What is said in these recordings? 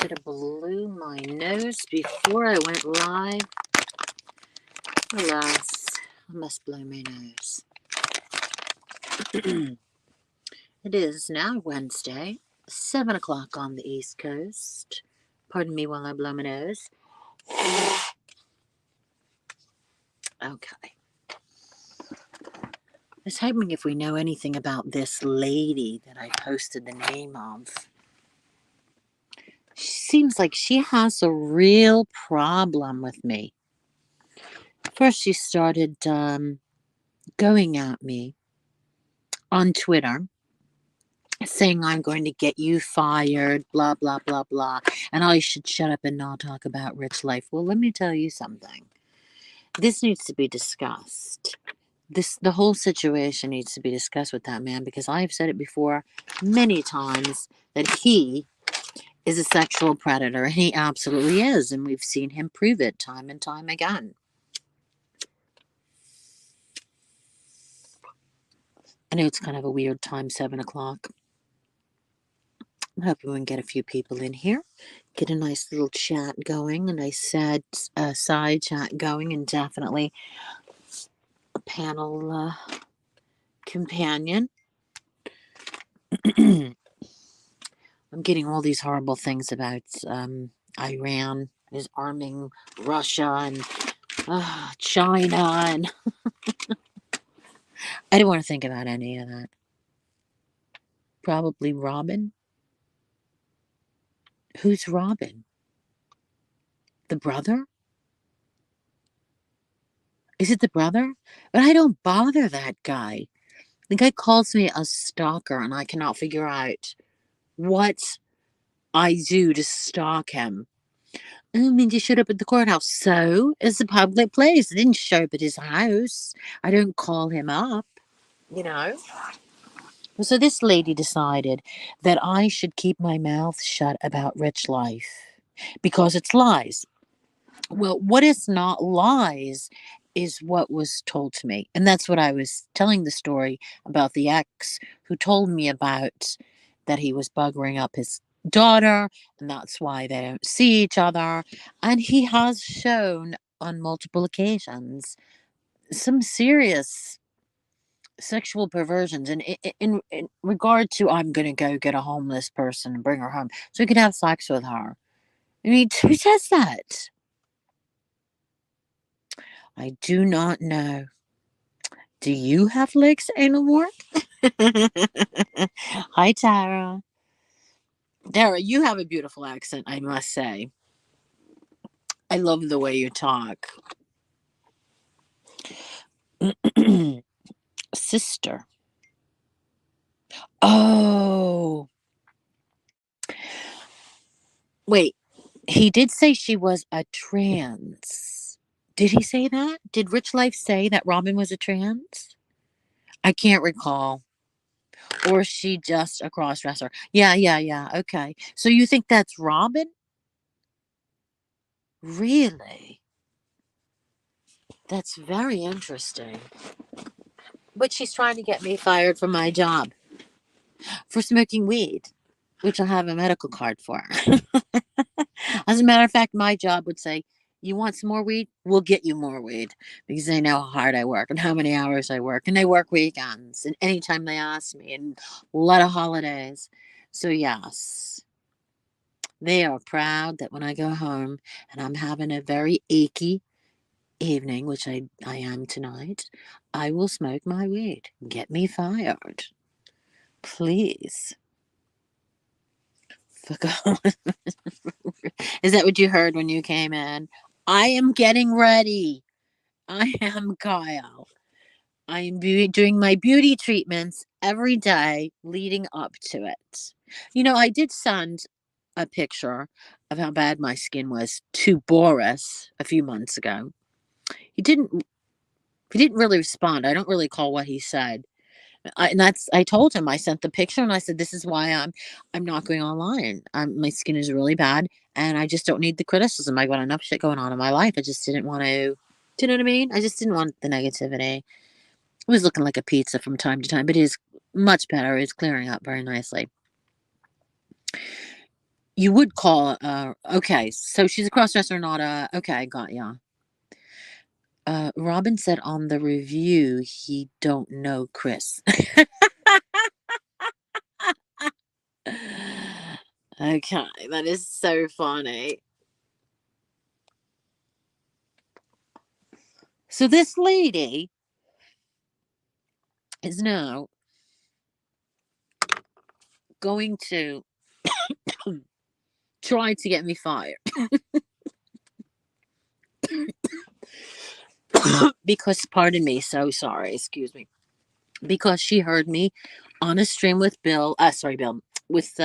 should have blew my nose before I went live. Alas, I must blow my nose. It is now Wednesday, 7 o'clock on the East Coast. Pardon me while I blow my nose. Okay. I was hoping if we know anything about this lady that I posted the name of. She seems like she has a real problem with me. First, she started going at me on Twitter, saying I'm going to get you fired, blah, blah, blah, blah, and I should shut up and not talk about rich life. Well, let me tell you something. This needs to be discussed. The whole situation needs to be discussed with that man, because I have said it before many times that he is a sexual predator, and he absolutely is, and we've seen him prove it time and time again. I know it's kind of a weird time, 7 o'clock. I'm hoping we can get a few people in here, get a nice little chat going, a nice sad side chat going, and definitely a panel companion. I'm getting all these horrible things about Iran is arming Russia and China, and I don't want to think about any of that. Probably Robin. Who's Robin? The brother? Is it the brother? But I don't bother that guy. The guy calls me a stalker, and I cannot figure out what I do to stalk him. I mean, you showed up at the courthouse. So? It's a public place. I didn't show up at his house. I don't call him up, you know. So this lady decided that I should keep my mouth shut about rich life because it's lies. Well, what is not lies is what was told to me. And that's what I was telling the story about the ex who told me about that he was buggering up his daughter, and that's why they don't see each other. And he has shown on multiple occasions some serious sexual perversions. And in regard to, I'm going to go get a homeless person and bring her home so he can have sex with her. I mean, who says that? I do not know. Do you have legs anymore? Hi, Tara. Tara, you have a beautiful accent, I must say. I love the way you talk. Sister. Oh. Wait, he did say she was a trans. Did he say that? Did Rich Life say that Robin was a trans? I can't recall. Or is she just a cross-dresser? Yeah. Okay. So you think that's Robin? Really? That's very interesting. But she's trying to get me fired from my job for smoking weed, which I have a medical card for. As a matter of fact, my job would say, you want some more weed? We'll get you more weed, because they know how hard I work and how many hours I work. And they work weekends and anytime they ask me, and a lot of holidays. So, yes, they are proud that when I go home and I'm having a very achy evening, which I am tonight, I will smoke my weed. Get me fired. Please. Fuck off. Is that what you heard when you came in? I am getting ready. I am Kyle. I am doing my beauty treatments every day leading up to it. You know, I did send a picture of how bad my skin was to Boris a few months ago. He didn't really respond. I don't really recall what he said. I told him, I sent the picture and I said, this is why I'm not going online. My skin is really bad and I just don't need the criticism. I got enough shit going on in my life. I just didn't want to, do you know what I mean? I just didn't want the negativity. It was looking like a pizza from time to time, but it is much better. It's clearing up very nicely. You would call, okay, so she's a crossdresser, not a, okay, got ya. Robin said on the review he don't know Chris. Okay, that is so funny. So this lady is now going to try to get me fired because, pardon me, so sorry, excuse me, because she heard me on a stream with Bill, sorry, Bill, with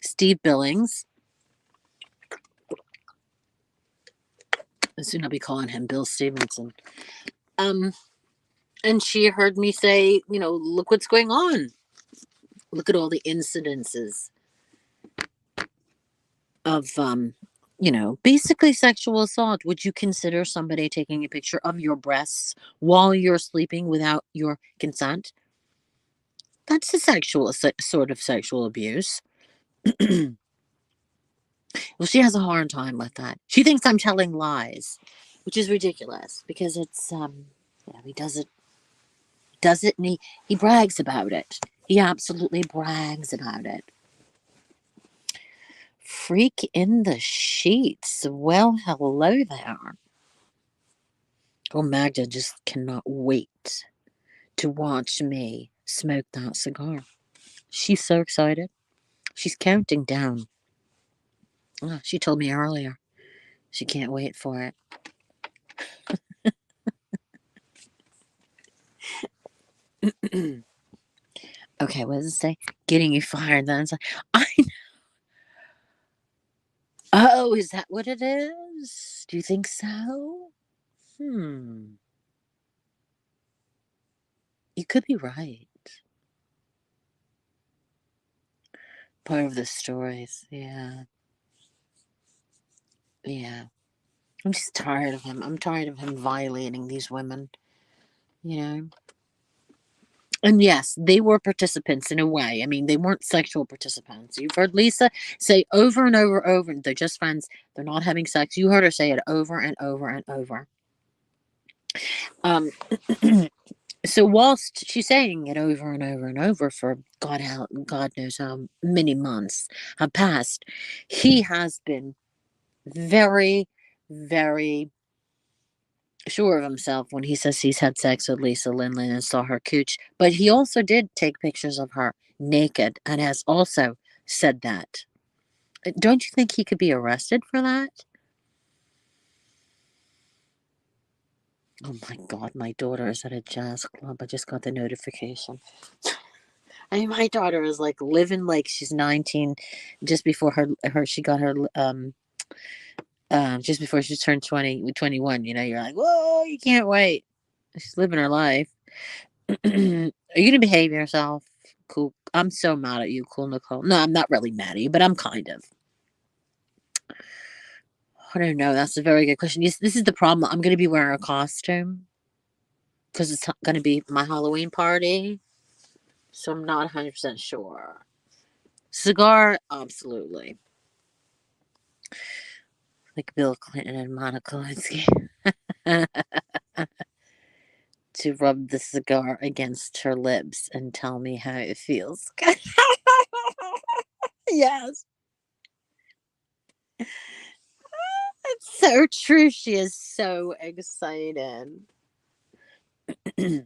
Steve Billings. Soon I'll be calling him Bill Stevenson. And she heard me say, look what's going on. Look at all the incidences of, basically sexual assault. Would you consider somebody taking a picture of your breasts while you're sleeping without your consent? That's sort of sexual abuse. Well, she has a hard time with that. She thinks I'm telling lies, which is ridiculous because it's, he does it, and he brags about it. He absolutely brags about it. Freak in the sheets. Well, hello there. Oh, Magda just cannot wait to watch me smoke that cigar. She's so excited. She's counting down. Oh, she told me earlier. She can't wait for it. Okay, what does it say? Getting you fired. Then it's like, oh, is that what it is? Do you think so? You could be right. Part of the stories, yeah. Yeah. I'm just tired of him. I'm tired of him violating these women, you know? And yes, they were participants in a way. I mean, they weren't sexual participants. You've heard Lisa say over and over and over, they're just friends. They're not having sex. You heard her say it over and over and over. Um, so whilst she's saying it over and over and over for God knows how many months have passed, he has been very, very sure of himself when he says he's had sex with Lisa Lindley and saw her cooch. But he also did take pictures of her naked and has also said that. Don't you think he could be arrested for that? Oh my God, my daughter is at a jazz club. I just got the notification. I mean, my daughter is like living like she's 19, just before she got her just before she turned 21. You're like, whoa, you can't wait. She's living her life. Are you gonna behave yourself? Cool. I'm so mad at you, cool Nicole. No, I'm not really mad at you, but I'm kind of. I don't know. That's a very good question. Yes, this is the problem. I'm gonna be wearing a costume because it's gonna be my Halloween party, so I'm not 100% sure. Cigar, absolutely. Like Bill Clinton and Monica Lewinsky. To rub the cigar against her lips and tell me how it feels. Yes. It's so true. She is so excited. You're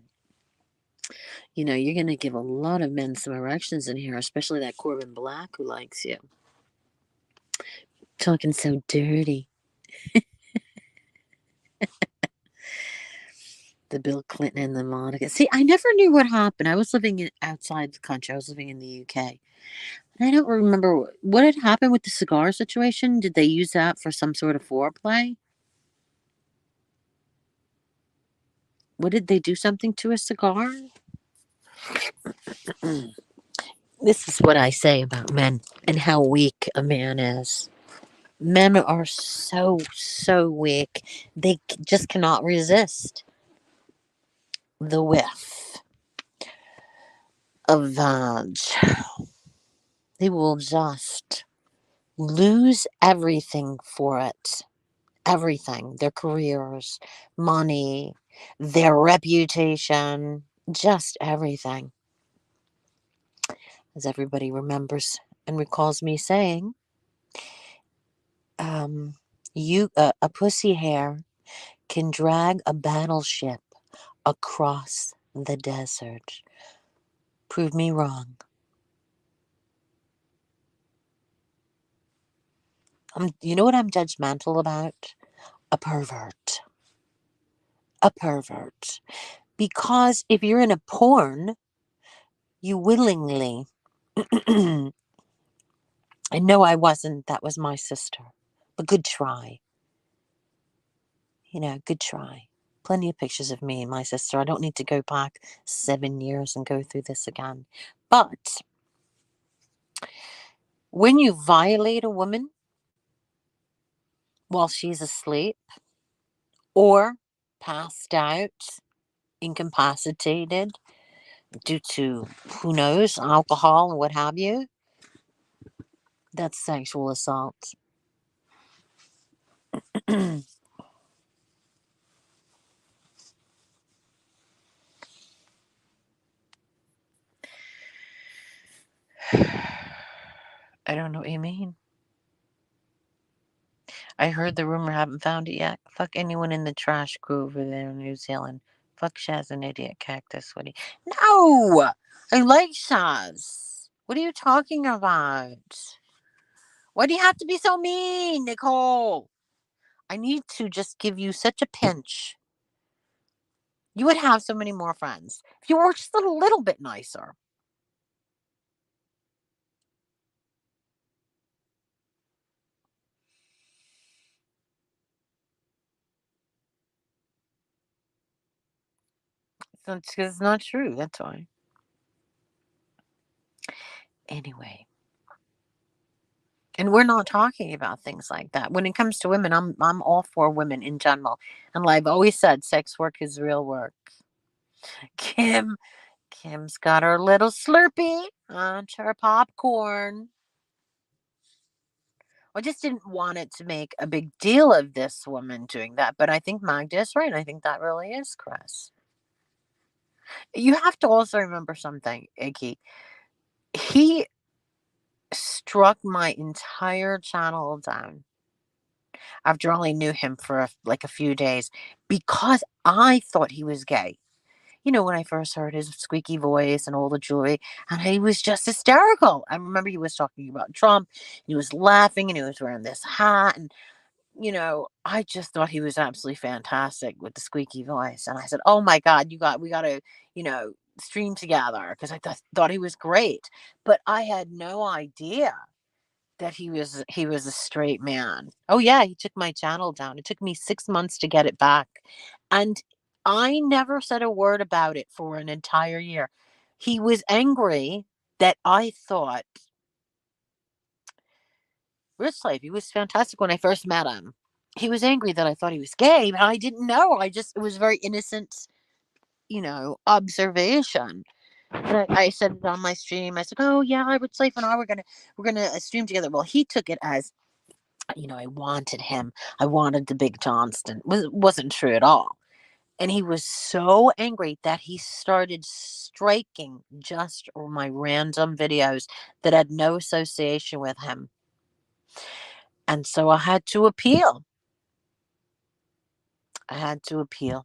going to give a lot of men some erections in here, especially that Corbin Black who likes you. Talking so dirty. The Bill Clinton and the Monica. See, I never knew what happened. I was living outside the country. I was living in the UK. And I don't remember what had happened with the cigar situation. Did they use that for some sort of foreplay? What did they do something to a cigar? This is what I say about men and how weak a man is. Men are so, so weak. They just cannot resist the whiff of vag. They will just lose everything for it. Everything. Their careers, money, their reputation, just everything. As everybody remembers and recalls me saying, um, a pussy hair can drag a battleship across the desert. Prove me wrong. You know what I'm judgmental about? A pervert. A pervert. Because if you're in a porn, you willingly. And no, I wasn't. That was my sister. But good try. Good try. Plenty of pictures of me and my sister. I don't need to go back 7 years and go through this again. But when you violate a woman while she's asleep or passed out, incapacitated due to, who knows, alcohol and what have you, that's sexual assault. I don't know what you mean. I heard the rumor, haven't found it yet. Fuck anyone in the trash crew over there in New Zealand. Fuck Shaz, an idiot cactus. No! I like Shaz. What are you talking about? Why do you have to be so mean, Nicole? I need to just give you such a pinch. You would have so many more friends if you were just a little bit nicer. That's because it's not true. That's why. Anyway. And we're not talking about things like that. When it comes to women, I'm all for women in general. And like I've always said, sex work is real work. Kim's got her little Slurpee onto her popcorn. I just didn't want it to make a big deal of this woman doing that. But I think Magda is right. I think that really is Chris. You have to also remember something, Icky. He struck my entire channel down after I only knew him for like a few days because I thought he was gay. When I first heard his squeaky voice and all the jewelry, and he was just hysterical. I remember he was talking about Trump. He was laughing and he was wearing this hat. And, I just thought he was absolutely fantastic with the squeaky voice. And I said, oh my God, we got to, stream together because I thought he was great. But I had no idea that he was a straight man. Oh yeah, he took my channel down. It took me 6 months to get it back. And I never said a word about it for an entire year. He was angry that I thought Rich Life, he was fantastic when I first met him. He was angry that I thought he was gay, but I didn't know. It was very innocent, observation. And I said it on my stream. I said, "Oh yeah, Rich Life and I we're gonna stream together." Well, he took it as I wanted him. I wanted the big Johnston. Wasn't true at all. And he was so angry that he started striking just my random videos that had no association with him. And so I had to appeal. I had to appeal.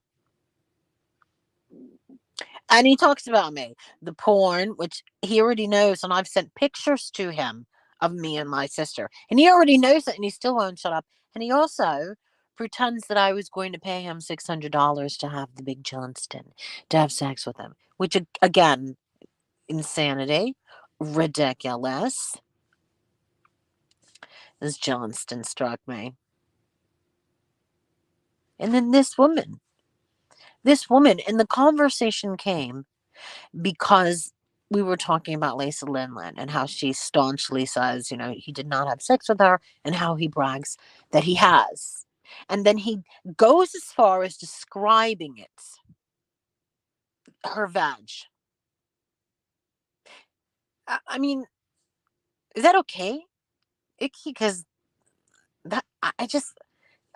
And he talks about me, the porn, which he already knows. And I've sent pictures to him of me and my sister. And he already knows it and he still won't shut up. And he also pretends that I was going to pay him $600 to have the big Johnston, to have sex with him, which, again, insanity, ridiculous. This Johnston struck me. And then and the conversation came because we were talking about Lisa Linlin and how she staunchly says, he did not have sex with her and how he brags that he has. And then he goes as far as describing it, her vag. I mean, Is that okay, Icky? Because that I just,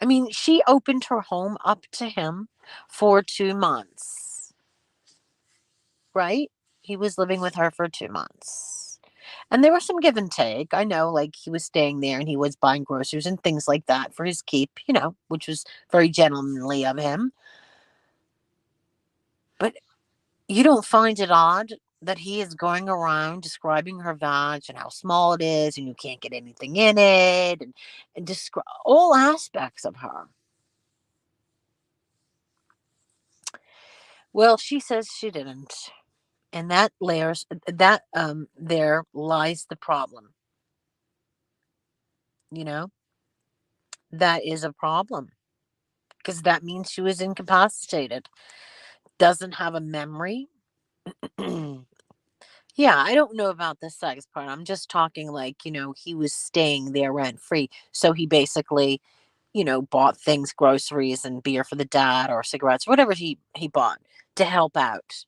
I mean, she opened her home up to him for 2 months, right? He was living with her for 2 months. And there was some give and take. I know, like, he was staying there and he was buying groceries and things like that for his keep, which was very gentlemanly of him. But you don't find it odd that he is going around describing her vag and how small it is and you can't get anything in it and describe all aspects of her. Well, she says she didn't. And there lies the problem. You know, that is a problem because that means she was incapacitated, doesn't have a memory. Yeah, I don't know about the sex part. I'm just talking like, he was staying there rent free. So he basically, bought things, groceries and beer for the dad or cigarettes, whatever he bought to help out.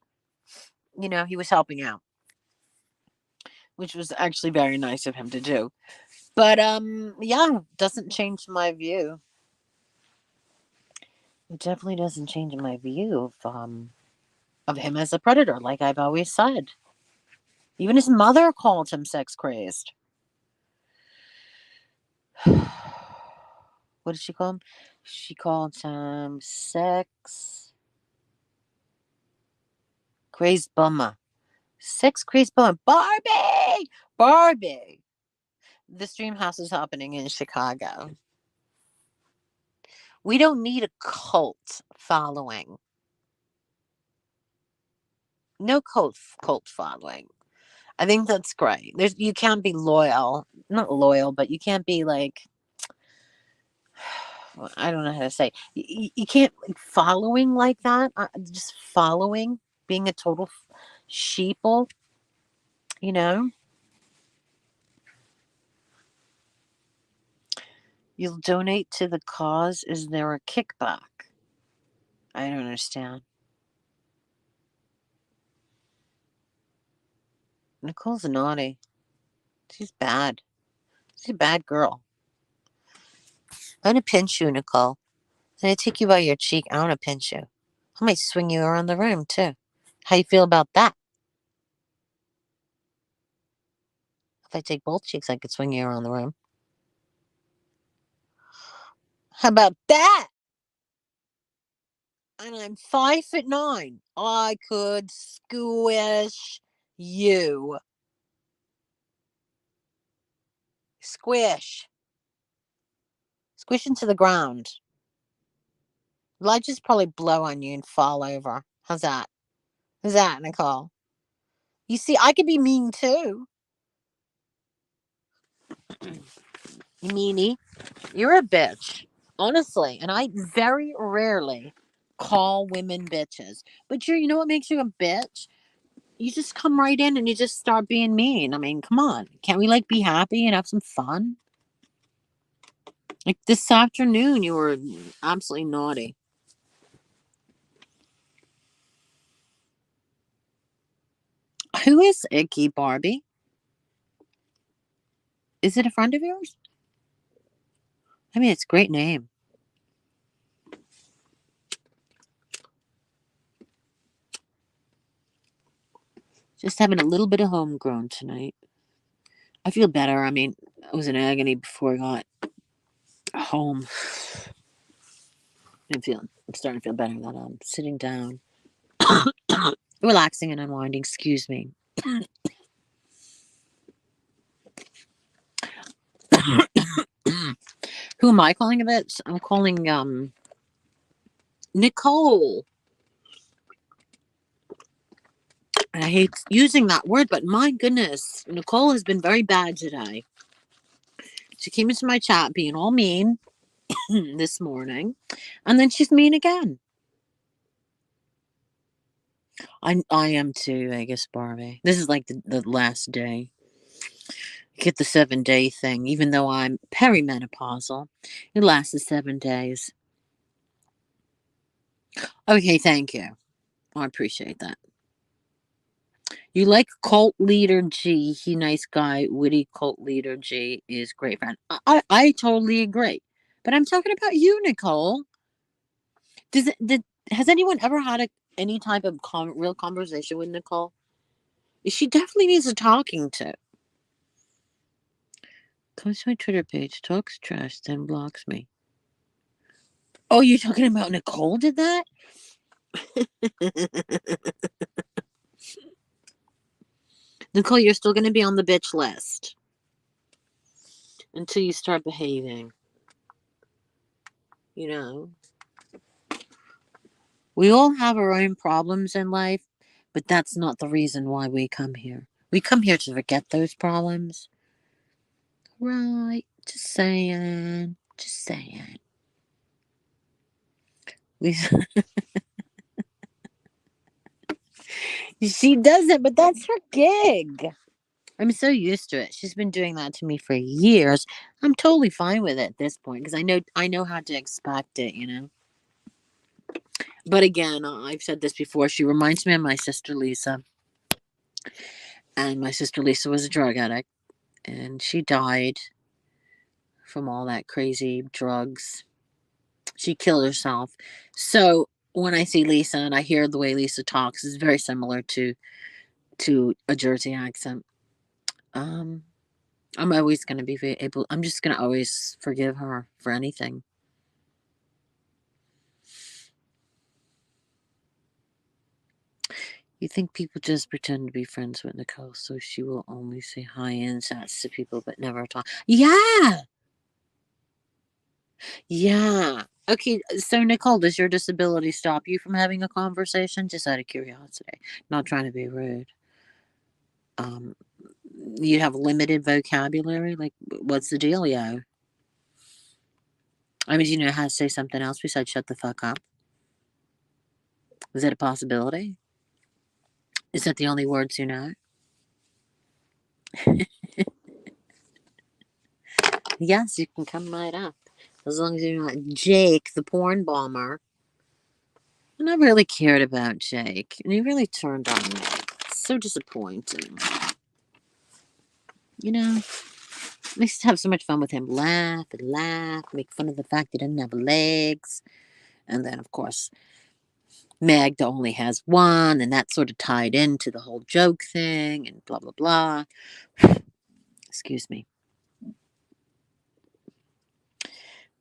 He was helping out, which was actually very nice of him to do. But yeah, doesn't change my view. It definitely doesn't change my view of him as a predator, like I've always said. Even his mother called him sex crazed. What did she call him? She called him sex crazed bummer. Sex crazed bummer. Barbie! Barbie! This dream house is happening in Chicago. We don't need a cult following. No cult following. I think that's great. You can't be loyal. Not loyal, but you can't be like, I don't know how to say. You can't like following like that. Just following, being a total sheeple. You know, you'll donate to the cause. Is there a kickback? I don't understand. Nicole's naughty. She's bad. She's a bad girl. I'm gonna pinch you, Nicole. I'm gonna take you by your cheek. I wanna pinch you. I might swing you around the room too. How you feel about that? If I take both cheeks, I could swing you around the room. How about that? And I'm 5'9". I could squish you. Squish. Squish into the ground. Well, I just probably blow on you and fall over. How's that? How's that, Nicole? You see, I could be mean too. You meanie. You're a bitch. Honestly. And I very rarely call women bitches. But you know what makes you a bitch? You just come right in and you just start being mean. I mean, come on. Can't we like be happy and have some fun? Like this afternoon, you were absolutely naughty. Who is Icky Barbie? Is it a friend of yours? I mean, it's a great name. Just having a little bit of homegrown tonight. I feel better. I mean, I was in agony before I got home. I'm starting to feel better that I'm sitting down, relaxing and unwinding. Excuse me. Who am I calling a bitch? I'm calling Nicole. And I hate using that word, but my goodness, Nicole has been very bad today. She came into my chat being all mean this morning, and then she's mean again. I am too, I guess, Barbie. This is like the last day. Get the 7-day thing, even though I'm perimenopausal. It lasts the 7 days. Okay, thank you. I appreciate that. You like cult leader G. He nice guy. Witty cult leader G is great friend. I totally agree. But I'm talking about you, Nicole. Has anyone ever had any type of real conversation with Nicole? She definitely needs a talking to. Comes to my Twitter page, talks trash, then blocks me. Oh, you're talking about Nicole did that? Nicole, you're still going to be on the bitch list until you start behaving. You know, we all have our own problems in life, but that's not the reason why we come here. We come here to forget those problems. Right. Just saying. Just saying. She doesn't, but that's her gig. I'm so used to it. She's been doing that to me for years. I'm totally fine with it at this point because I know how to expect it, you know. But again, I've said this before. She reminds me of my sister Lisa, and my sister Lisa was a drug addict, and she died from all that crazy drugs. She killed herself. So when I see Lisa and I hear the way Lisa talks, it's very similar to a Jersey accent. Um, I'm always going to be able. I'm just going to always forgive her for anything. You think people just pretend to be friends with Nicole so she will only say hi and chats to people but never talk? Yeah, yeah. Okay, so Nicole, does your disability stop you from having a conversation? Just out of curiosity, not trying to be rude. Um, you have limited vocabulary. Like, what's the dealio? I mean, do you know how to say something else besides "shut the fuck up"? Is that a possibility? Is that the only words you know? Yes, you can come right up. As long as you're not Jake, the porn bomber. And I really cared about Jake, and he really turned on me. It's so disappointing. You know, I used to have so much fun with him. Laugh and laugh, make fun of the fact he didn't have legs. And then, of course, Magda only has one, and that sort of tied into the whole joke thing, and blah, blah, blah. Excuse me.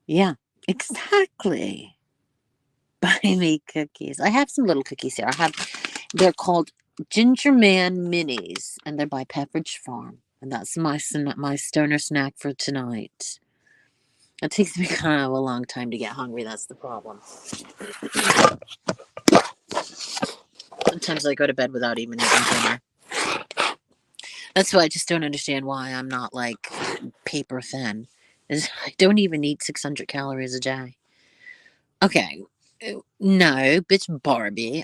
Yeah, exactly. Buy me cookies. I have some little cookies here. They're called Ginger Man Minis, and they're by Pepperidge Farm. And that's my stoner snack for tonight. It takes me kind of a long time to get hungry. That's the problem. Sometimes I go to bed without even eating dinner. That's why I just don't understand why I'm not like paper thin. I don't even eat 600 calories a day. Okay. No, bitch Barbie.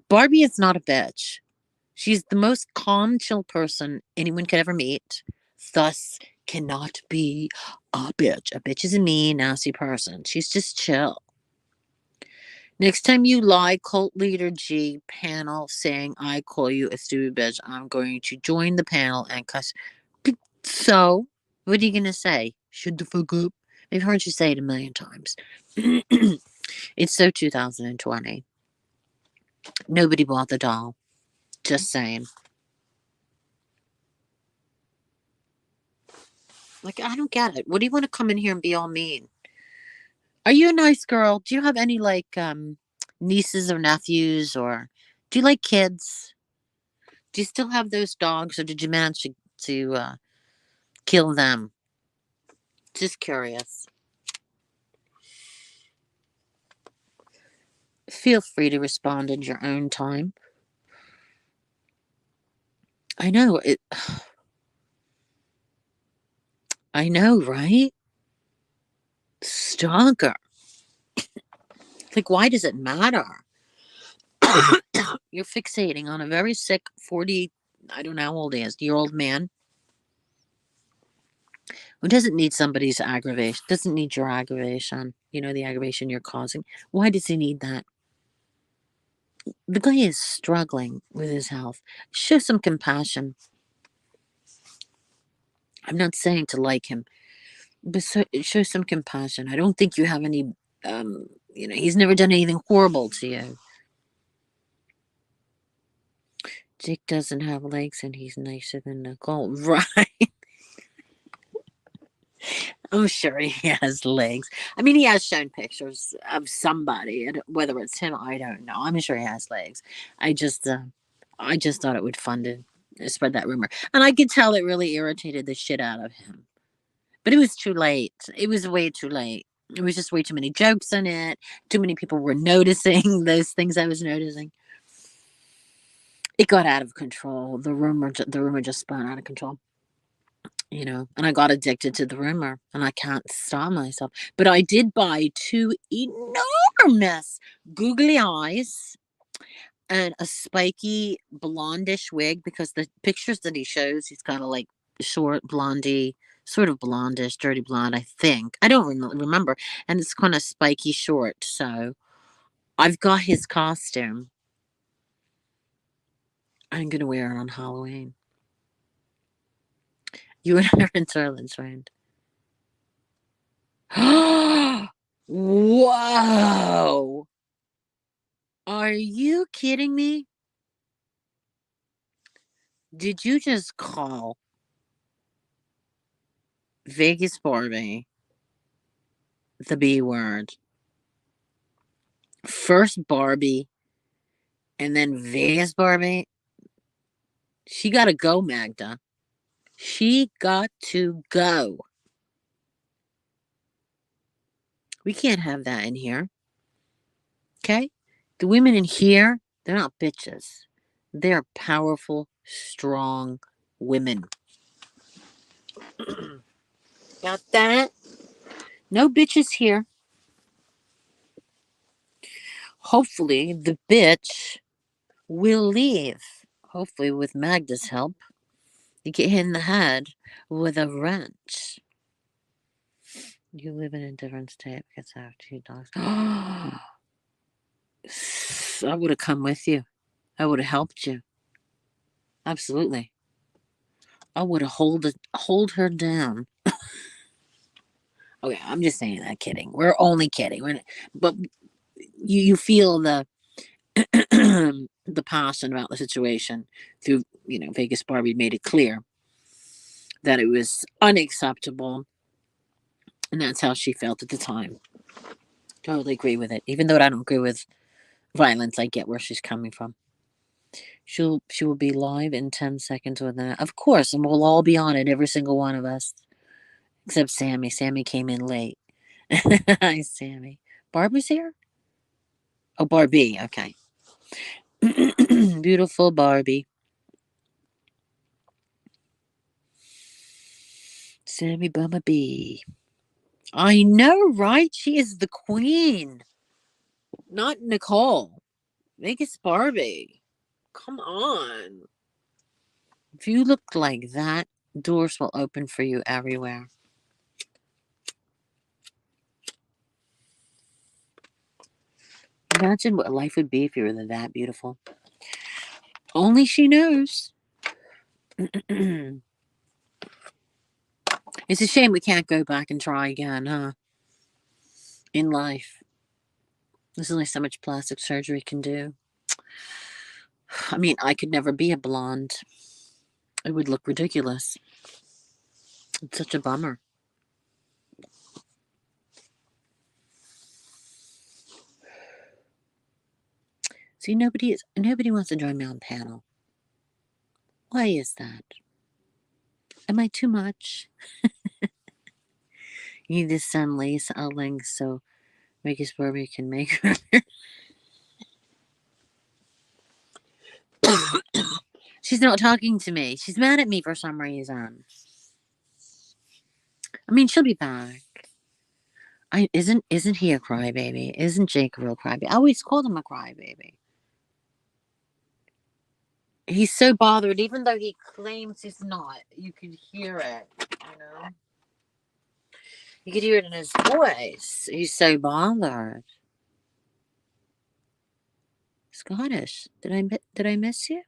Barbie is not a bitch. She's the most calm, chill person anyone could ever meet. Thus, cannot be a bitch. A bitch is a mean, nasty person. She's just chill. Next time you lie, cult leader G panel saying I call you a stupid bitch, I'm going to join the panel and cuss. So, what are you gonna say? Shut the fuck up. I've heard you say it a million times. It's so 2020. Nobody bought the doll. Just saying. Like, I don't get it. What do you want to come in here and be all mean? Are you a nice girl? Do you have any like nieces or nephews, or do you like kids? Do you still have those dogs, or did you manage to kill them? Just curious. Feel free to respond in your own time. I know it. I know, right? Stalker. Like, why does it matter? You're fixating on a very sick 40, I don't know how old he is, year old man who doesn't need somebody's aggravation, doesn't need your aggravation, the aggravation you're causing. Why does he need that? The guy is struggling with his health. Show some compassion. I'm not saying to like him, but show some compassion. I don't think you have any, he's never done anything horrible to you. Jake doesn't have legs and he's nicer than Nicole. Right. I'm sure he has legs. I mean, he has shown pictures of somebody, and whether it's him, I don't know. I'm sure he has legs. I just, uh, I just thought it would fun to spread that rumor, and I could tell it really irritated the shit out of him. But it was too late. It was way too late. It was just way too many jokes in it. Too many people were noticing those things I was noticing. It got out of control. The rumor just spun out of control. And I got addicted to the rumor and I can't stop myself. But I did buy two enormous googly eyes and a spiky blondish wig because the pictures that he shows, he's kind of like short, blondie, sort of blondish, dirty blonde, I think. I don't remember. And it's kind of spiky short. So I've got his costume. I'm going to wear it on Halloween. You and I are in Ireland's friend. Whoa! Are you kidding me? Did you just call Vegas Barbie the B word? First Barbie and then Vegas Barbie? She got to go, Magda. She got to go. We can't have that in here. Okay? The women in here, they're not bitches. They're powerful, strong women. Got that? No bitches here. Hopefully, the bitch will leave. Hopefully, with Magda's help, you get hit in the head with a wrench. You live in a different state because I have two dogs. I would have come with you. I would have helped you. Absolutely. I would have hold her down. Okay, I'm just saying that kidding. We're only kidding. But you feel the the passion about the situation through Vegas Barbie made it clear that it was unacceptable, and that's how she felt at the time. Totally agree with it. Even though I don't agree with violence, I get where she's coming from. She will be live in 10 seconds with that. Of course, and we'll all be on it, every single one of us. Except Sammy. Sammy came in late. Hi, Sammy. Barbie's here? Oh, Barbie. Okay. Beautiful Barbie. Sammy Bumma Bee. I know, right? She is the queen. Not Nicole. Vegas Barbie. Come on. If you look like that, doors will open for you everywhere. Imagine what life would be if you were that beautiful. Only she knows. It's a shame we can't go back and try again, huh? In life. There's only so much plastic surgery can do. I mean, I could never be a blonde. It would look ridiculous. It's such a bummer. See, nobody wants to join me on panel. Why is that? Am I too much? You need to send Lisa a link so Vegas Barbie can make her. She's not talking to me. She's mad at me for some reason. I mean, she'll be back. Isn't he a crybaby? Isn't Jake a real crybaby? I always called him a crybaby. He's so bothered, even though he claims he's not. You could hear it, you know. You could hear it in his voice. He's so bothered. Scottish. Did I miss you?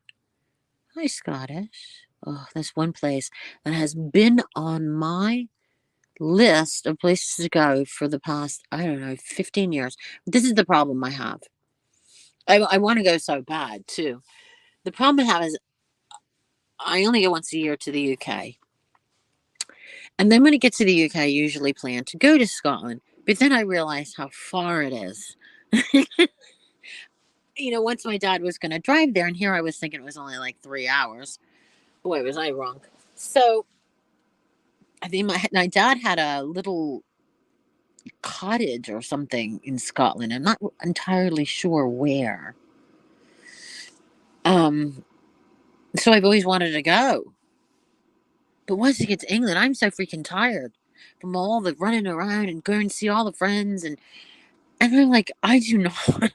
Hi, Scottish. Oh, that's one place that has been on my list of places to go for the past, I don't know, 15 years. This is the problem I have. I want to go so bad too. The problem I have is I only go once a year to the UK. And then when I get to the UK, I usually plan to go to Scotland. But then I realize how far it is. Once my dad was going to drive there, and here I was thinking it was only like 3 hours. Boy, was I wrong. So, I mean, my dad had a little cottage or something in Scotland. I'm not entirely sure where. Um, so I've always wanted to go. But once I get to England, I'm so freaking tired from all the running around and going to see all the friends and I'm like, I do not.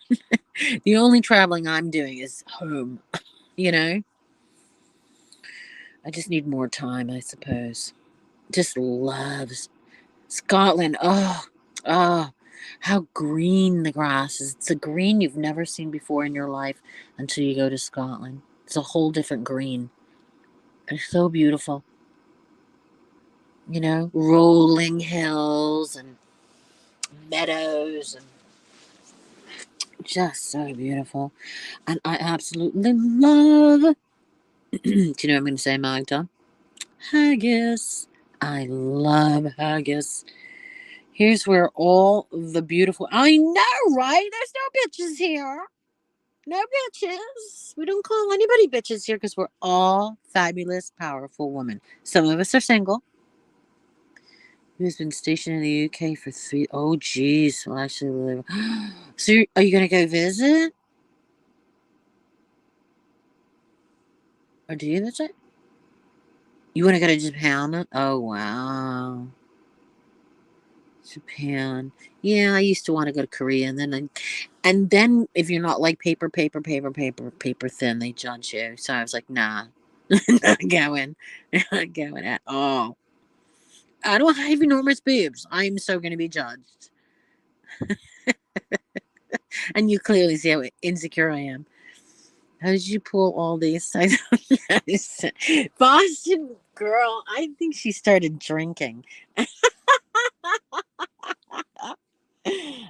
The only traveling I'm doing is home, you know? I just need more time, I suppose. Just loves Scotland. Oh, how green the grass is. It's a green you've never seen before in your life until you go to Scotland. It's a whole different green. It's so beautiful. Rolling hills and meadows and just so beautiful. And I absolutely love. Do you know what I'm going to say, Magda? Haggis. I love haggis. Here's where all the beautiful. I know, right? There's no bitches here. No bitches. We don't call anybody bitches here because we're all fabulous, powerful women. Some of us are single. Who's been stationed in the UK for 3? Oh, geez. Well, actually, so are you going to go visit? Or do you visit? You want to go to Japan? Oh, wow. Japan. Yeah, I used to want to go to Korea, and then if you're not like paper thin, they judge you. So I was like, nah, not going, not going at all. I don't have enormous boobs. I'm so going to be judged, and you clearly see how insecure I am. How did you pull all these? Boston girl. I think she started drinking.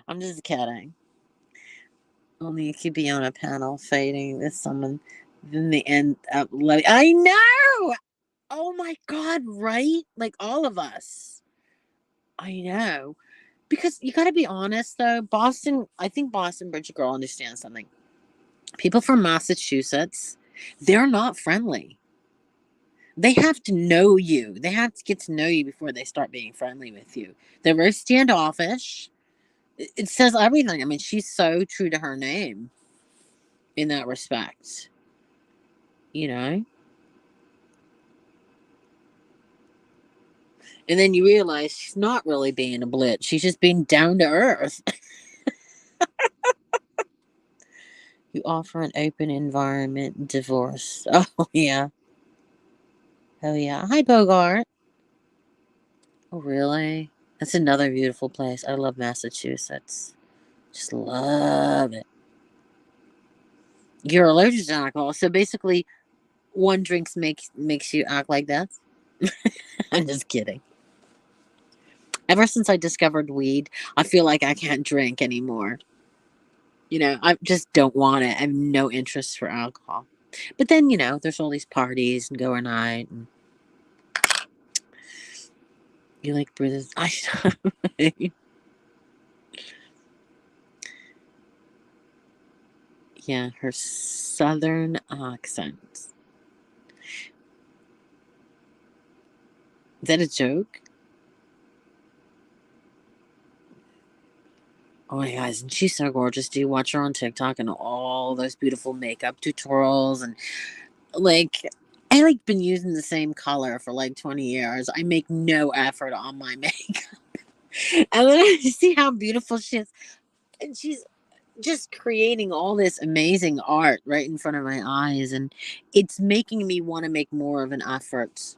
I'm just kidding. Only you could be on a panel fighting with someone, then they end up loving. I know. Oh my god! Right? Like all of us. I know. Because you got to be honest, though. Boston. I think Boston Bridge girl understands something. People from Massachusetts, they're not friendly. They have to know you. They have to get to know you before they start being friendly with you. They're very standoffish. It says everything. I mean, she's so true to her name in that respect. You know? And then you realize she's not really being a blitz. She's just being down to earth. You offer an open environment divorce. Oh, yeah. Oh, yeah. Hi, Bogart. Oh, really? That's another beautiful place. I love Massachusetts. Just love it. You're allergic to alcohol. So basically, one drink makes you act like that. I'm just kidding. Ever since I discovered weed, I feel like I can't drink anymore. I just don't want it. I have no interest for alcohol. But then, there's all these parties and going night. And you like British. Yeah, her southern accent. Is that a joke? Oh my gosh, and she's so gorgeous. Do you watch her on TikTok and all those beautiful makeup tutorials and like I been using the same color for like 20 years. I make no effort on my makeup. And then I see how beautiful she is. And she's just creating all this amazing art right in front of my eyes and it's making me want to make more of an effort.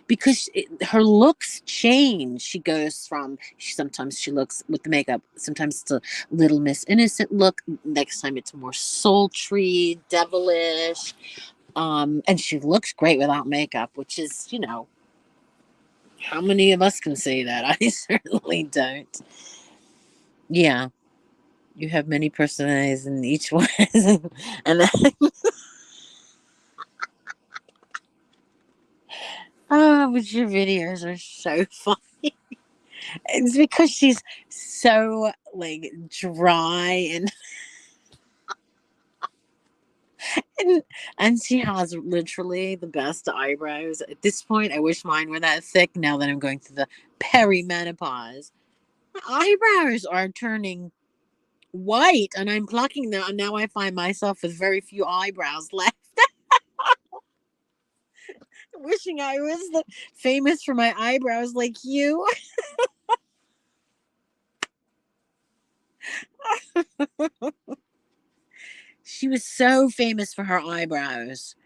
because her looks change. She goes from sometimes she looks with the makeup, sometimes it's a little Miss Innocent look. Next time it's more sultry, devilish. And she looks great without makeup, which is, how many of us can say that? I certainly don't. Yeah, you have many personalities in each one, and oh, but your videos are so funny. It's because she's so like dry and and she has literally the best eyebrows. At this point, I wish mine were that thick. Now that I'm going through the perimenopause, my eyebrows are turning white, and I'm plucking them. And now I find myself with very few eyebrows left. Wishing I was famous for my eyebrows like you. She was so famous for her eyebrows.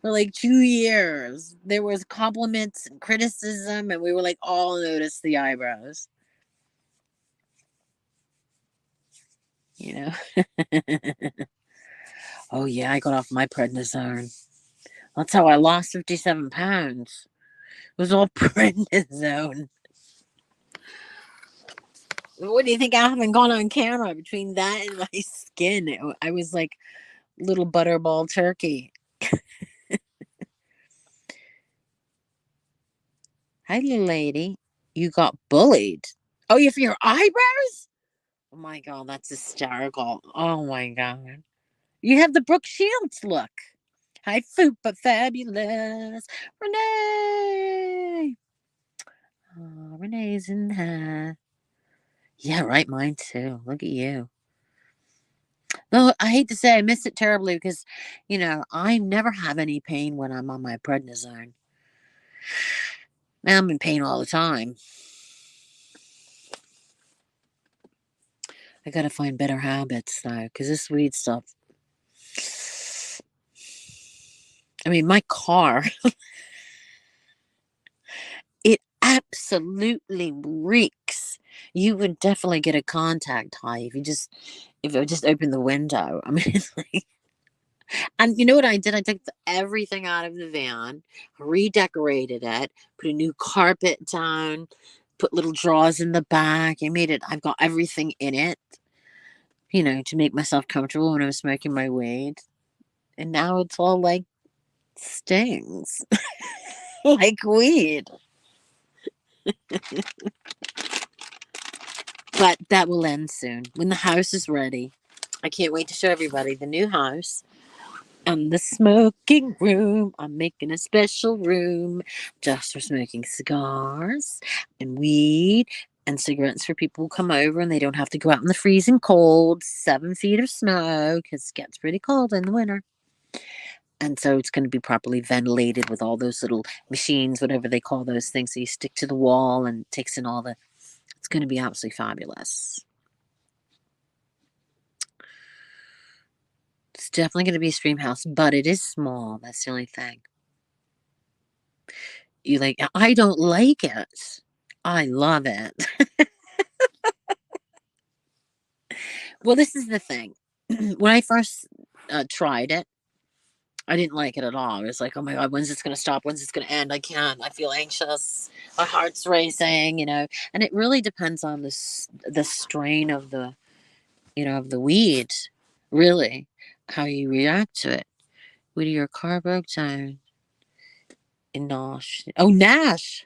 For like 2 years. There was compliments and criticism, and we were like all noticed the eyebrows. You know. Oh yeah, I got off my prednisone. That's how I lost 57 pounds. It was all prednisone. What do you think I haven't gone on camera between that and my skin? I was like little butterball turkey. Hi, little lady. You got bullied. Oh, you for your eyebrows? Oh my god, that's hysterical. Oh my god. You have the Brooke Shields look. Hi, food but fabulous. Renee. Oh, Renee's in her. Yeah, right. Mine too. Look at you. Though I hate to say I miss it terribly because, I never have any pain when I'm on my prednisone. Now I'm in pain all the time. I gotta find better habits though, because this weed stuff. I mean, my car, it absolutely reeks. You would definitely get a contact high if I just opened the window. I mean, it's like, and you know what I did? I took everything out of the van, redecorated it, put a new carpet down, put little drawers in the back. I've got everything in it, to make myself comfortable when I'm smoking my weed. And now it's all like stings, like weed. But that will end soon when the house is ready. I can't wait to show everybody the new house. And the smoking room. I'm making a special room just for smoking cigars and weed and cigarettes for people who come over and they don't have to go out in the freezing cold, 7 feet of snow, because it gets pretty cold in the winter. And so it's going to be properly ventilated with all those little machines, whatever they call those things. So you stick to the wall and it takes in all the. It's going to be absolutely fabulous. It's definitely going to be a stream house, but it is small. That's the only thing. I don't like it. I love it. Well, this is the thing. When I first tried it, I didn't like it at all. I was like, oh my God, when's this going to stop? When's this going to end? I can't. I feel anxious. My heart's racing. And it really depends on the strain of of the weed, really, how you react to it. When your car broke down in Nash. Oh, Nash.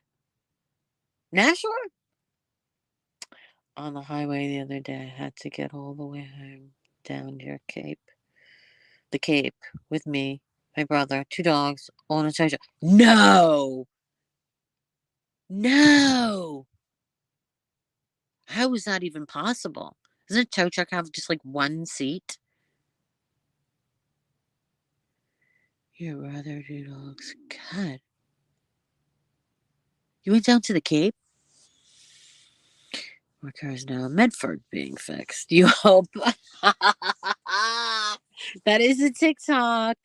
Nashua? On the highway the other day, I had to get all the way home down your Cape. The Cape with me, my brother, two dogs, all in a tow truck. No! No! How is that even possible? Doesn't a tow truck have just like one seat? Your brother, two dogs. God. You went down to the Cape? Our car is now in Medford being fixed. You hope. That is a TikTok.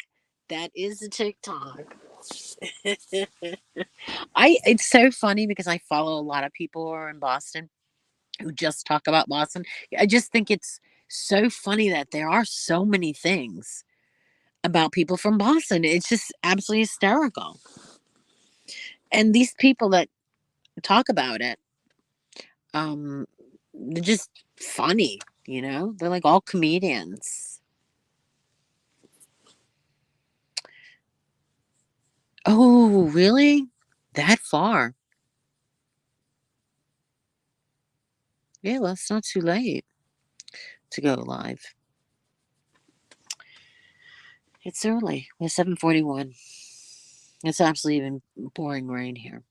That is a TikTok. It's so funny because I follow a lot of people who are in Boston who just talk about Boston. I just think it's so funny that there are so many things about people from Boston. It's just absolutely hysterical. And these people that talk about it, um, they're just funny, you know? They're like all comedians. Oh, really? That far? Yeah, well, it's not too late to go live. It's early. It's 7:41. It's absolutely even pouring rain here.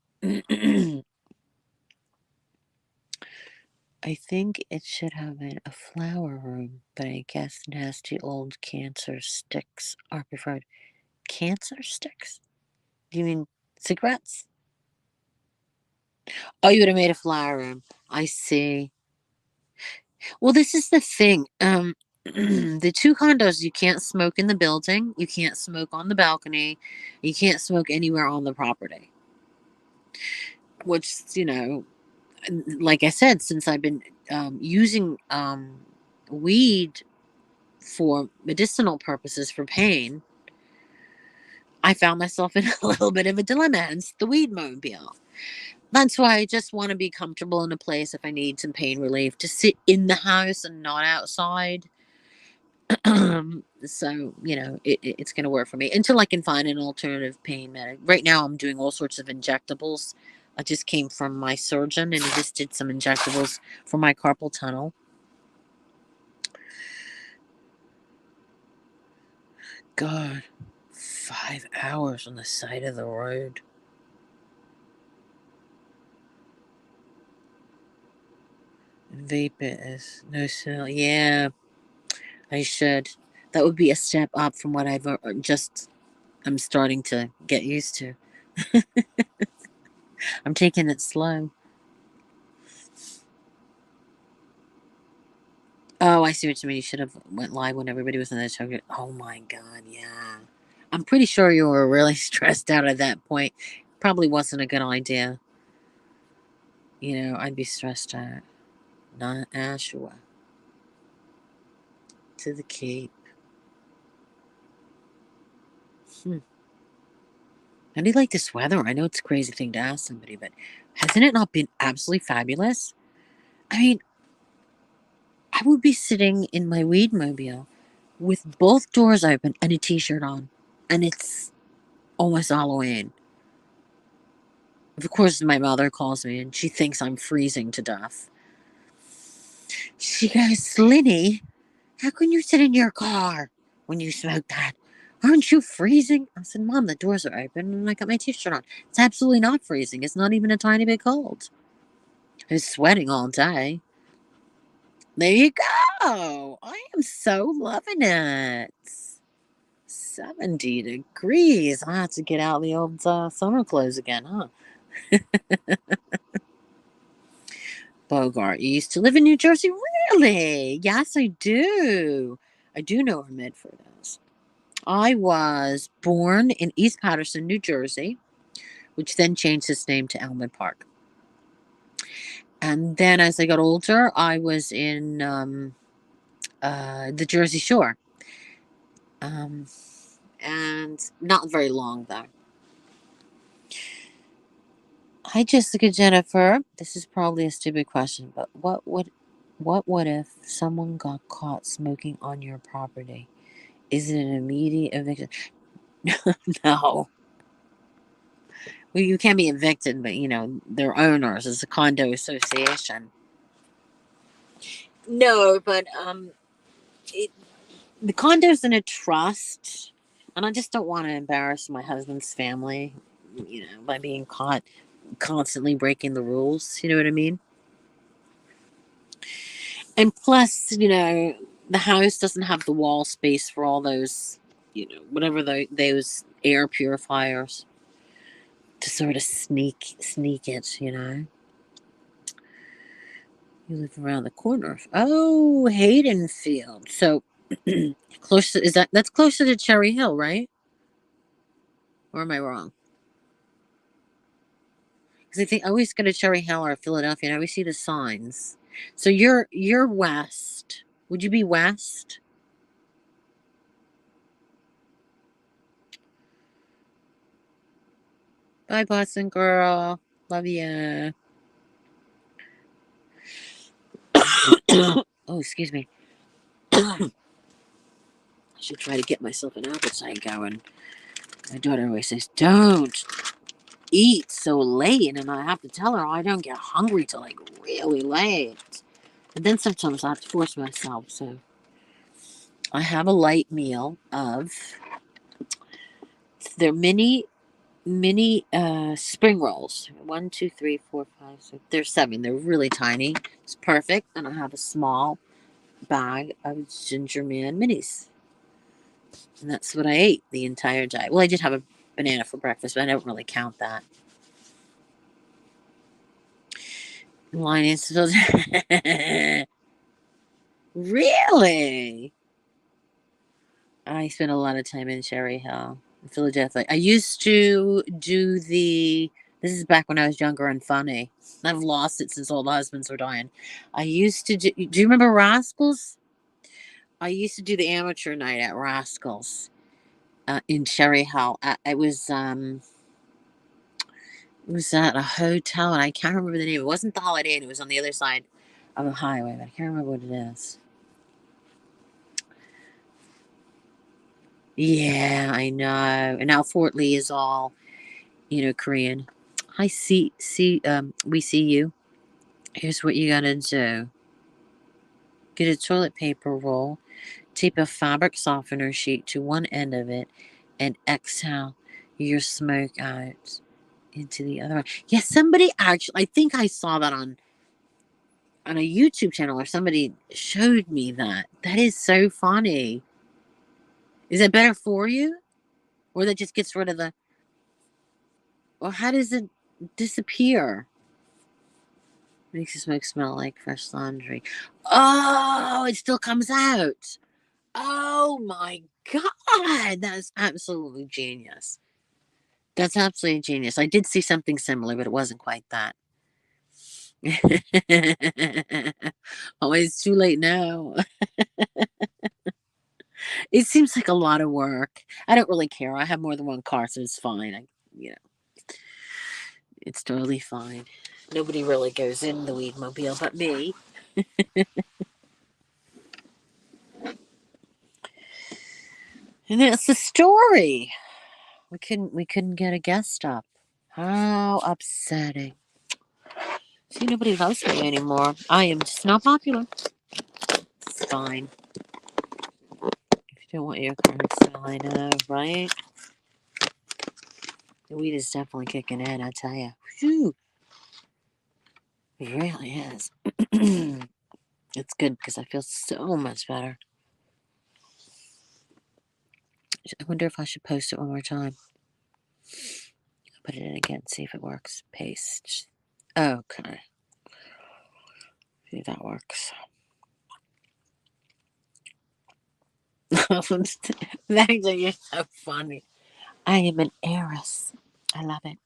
I think it should have been a flower room, but I guess nasty old cancer sticks are preferred. Cancer sticks? Do you mean cigarettes? Oh, you would have made a flower room. I see. Well, this is the thing. The two condos, you can't smoke in the building, you can't smoke on the balcony, you can't smoke anywhere on the property. Which, like I said, since I've been using weed for medicinal purposes for pain, I found myself in a little bit of a dilemma, hence the weed mobile. That's why I just want to be comfortable in a place if I need some pain relief to sit in the house and not outside. So, it's going to work for me until I can find an alternative pain medic. Right now, I'm doing all sorts of injectables. I just came from my surgeon and he just did some injectables for my carpal tunnel. God, 5 hours on the side of the road. Vape it is no smell. Yeah, I should. That would be a step up from what I'm starting to get used to. I'm taking it slow. Oh, I see what you mean. You should have went live when everybody was in the chocolate. Oh my god, yeah. I'm pretty sure you were really stressed out at that point. Probably wasn't a good idea. I'd be stressed out. Not Ashua. To the Cape. Hmm. How do you like this weather? I know it's a crazy thing to ask somebody, but hasn't it not been absolutely fabulous? I mean, I would be sitting in my weed mobile with both doors open and a t-shirt on. And it's almost Halloween. Of course, my mother calls me and she thinks I'm freezing to death. She goes, Linny, how can you sit in your car when you smoke that? Aren't you freezing? I said, Mom, the doors are open and I got my t-shirt on. It's absolutely not freezing. It's not even a tiny bit cold. I was sweating all day. There you go. I am so loving it. 70 degrees. I have to get out the old summer clothes again, huh? Bogart, you used to live in New Jersey? Really? Yes, I do. I do know where Medford is. I was born in East Patterson, New Jersey, which then changed its name to Elmwood Park. And then as I got older, I was in the Jersey Shore. Um, and not very long, though. Hi, Jessica Jennifer. This is probably a stupid question, but what would if someone got caught smoking on your property? Is it an immediate eviction? No. Well, you can be evicted, but they're owners. It's a condo association. No, but the condo's in a trust, and I just don't want to embarrass my husband's family, by being caught constantly breaking the rules. You know what I mean? And plus, the house doesn't have the wall space for all those, whatever those air purifiers to sort of sneak it. You live around the corner. Oh, Haydenfield. So close to, that's closer to Cherry Hill, right? Or am I wrong? Because I think I always go to Cherry Hill or Philadelphia and I always see the signs. So you're west. Would you be west? Bye, Boston girl. Love ya. Oh, excuse me. I should try to get myself an appetite going. My daughter always says, "Don't eat so late," and I have to tell her I don't get hungry till like really late. And then sometimes I have to force myself. So I have a light meal of they're mini spring rolls. One, two, three, four, five, six. There's seven. They're really tiny. It's perfect. And I have a small bag of Ginger Man minis. And that's what I ate the entire day. Well, I did have a banana for breakfast, but I don't really count that. Line is really? I spent a lot of time in Cherry Hill, Philadelphia. I used to do the. This is back when I was younger and funny. I've lost it since all the husbands were dying. I used to do. Do you remember Rascals? I used to do the amateur night at Rascals in Cherry Hill. It was at a hotel, and I can't remember the name. It wasn't the Holiday Inn. It was on the other side of the highway, but I can't remember what it is. Yeah, I know. And now Fort Lee is all, Korean. Hi, we see you. Here's what you gotta do. Get a toilet paper roll, tape a fabric softener sheet to one end of it, and exhale your smoke out into the other one. Yeah, somebody actually, I think I saw that on a YouTube channel or somebody showed me that. That is so funny. Is it better for you? Or that just gets rid of the, or how does it disappear? Makes the smoke smell like fresh laundry. Oh, it still comes out. Oh my God. That's absolutely genius. That's absolutely genius. I did see something similar, but it wasn't quite that. Oh, it's too late now. It seems like a lot of work. I don't really care. I have more than one car, so it's fine. You know, it's totally fine. Nobody really goes in the weed mobile but me. And that's the story. We couldn't get a guest up. How upsetting. See, nobody loves me anymore. I am just not popular. It's fine. If you don't want your car to smell, I know, right? The weed is definitely kicking in, I tell you. Whew, it really is. It's good because I feel so much better. I wonder if I should post it one more time. I'll put it in again, see if it works. Paste. Okay. See if that works. You're so funny. I am an heiress. I love it.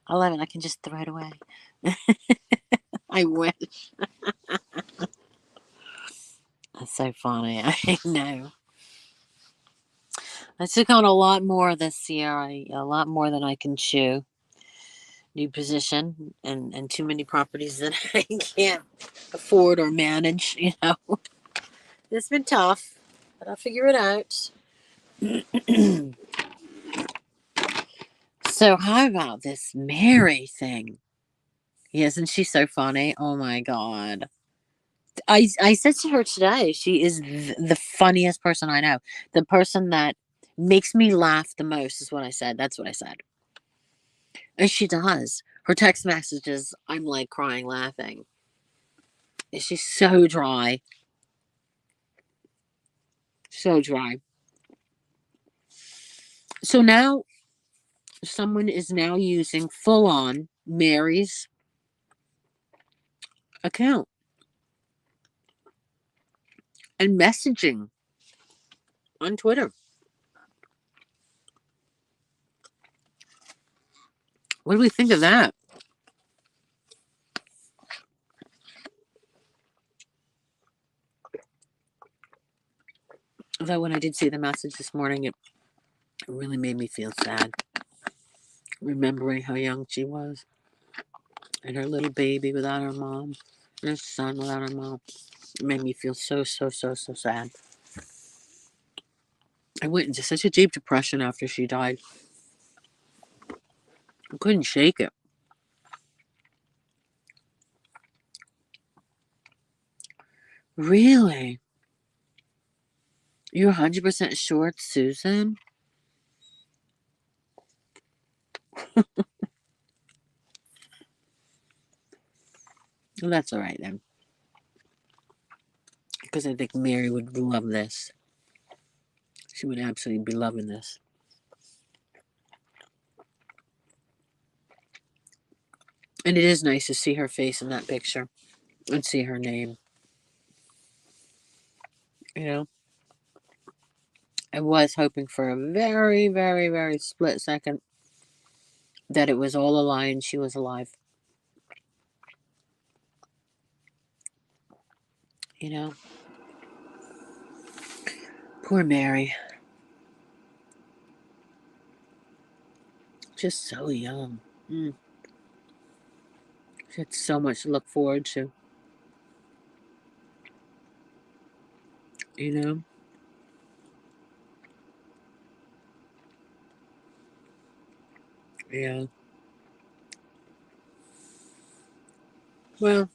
I love it. I can just throw it away. I wish. That's so funny. I know. I took on a lot more this year. A lot more than I can chew. New position and too many properties that I can't afford or manage. It's been tough, but I'll figure it out. So how about this Mary thing? Isn't she so funny? Oh my God. I said to her today, she is the funniest person I know. The person that makes me laugh the most is what I said. That's what I said. And she does. Her text messages, I'm like crying laughing. She's so dry. So dry. So now someone is now using full on Mary's account and messaging on Twitter. What do we think of that? Although when I did see the message this morning, it really made me feel sad. Remembering how young she was and her little baby without her mom, and her son without her mom. It made me feel so sad. I went into such a deep depression after she died. I couldn't shake it. Really? You're 100% sure it's Susan? Well, that's all right then. Because I think Mary would love this. She would absolutely be loving this. And it is nice to see her face in that picture and see her name. You know, I was hoping for a very split second that it was all a lie and she was alive. You know, poor Mary. Just so young. She had so much to look forward to. You know? Yeah. Well,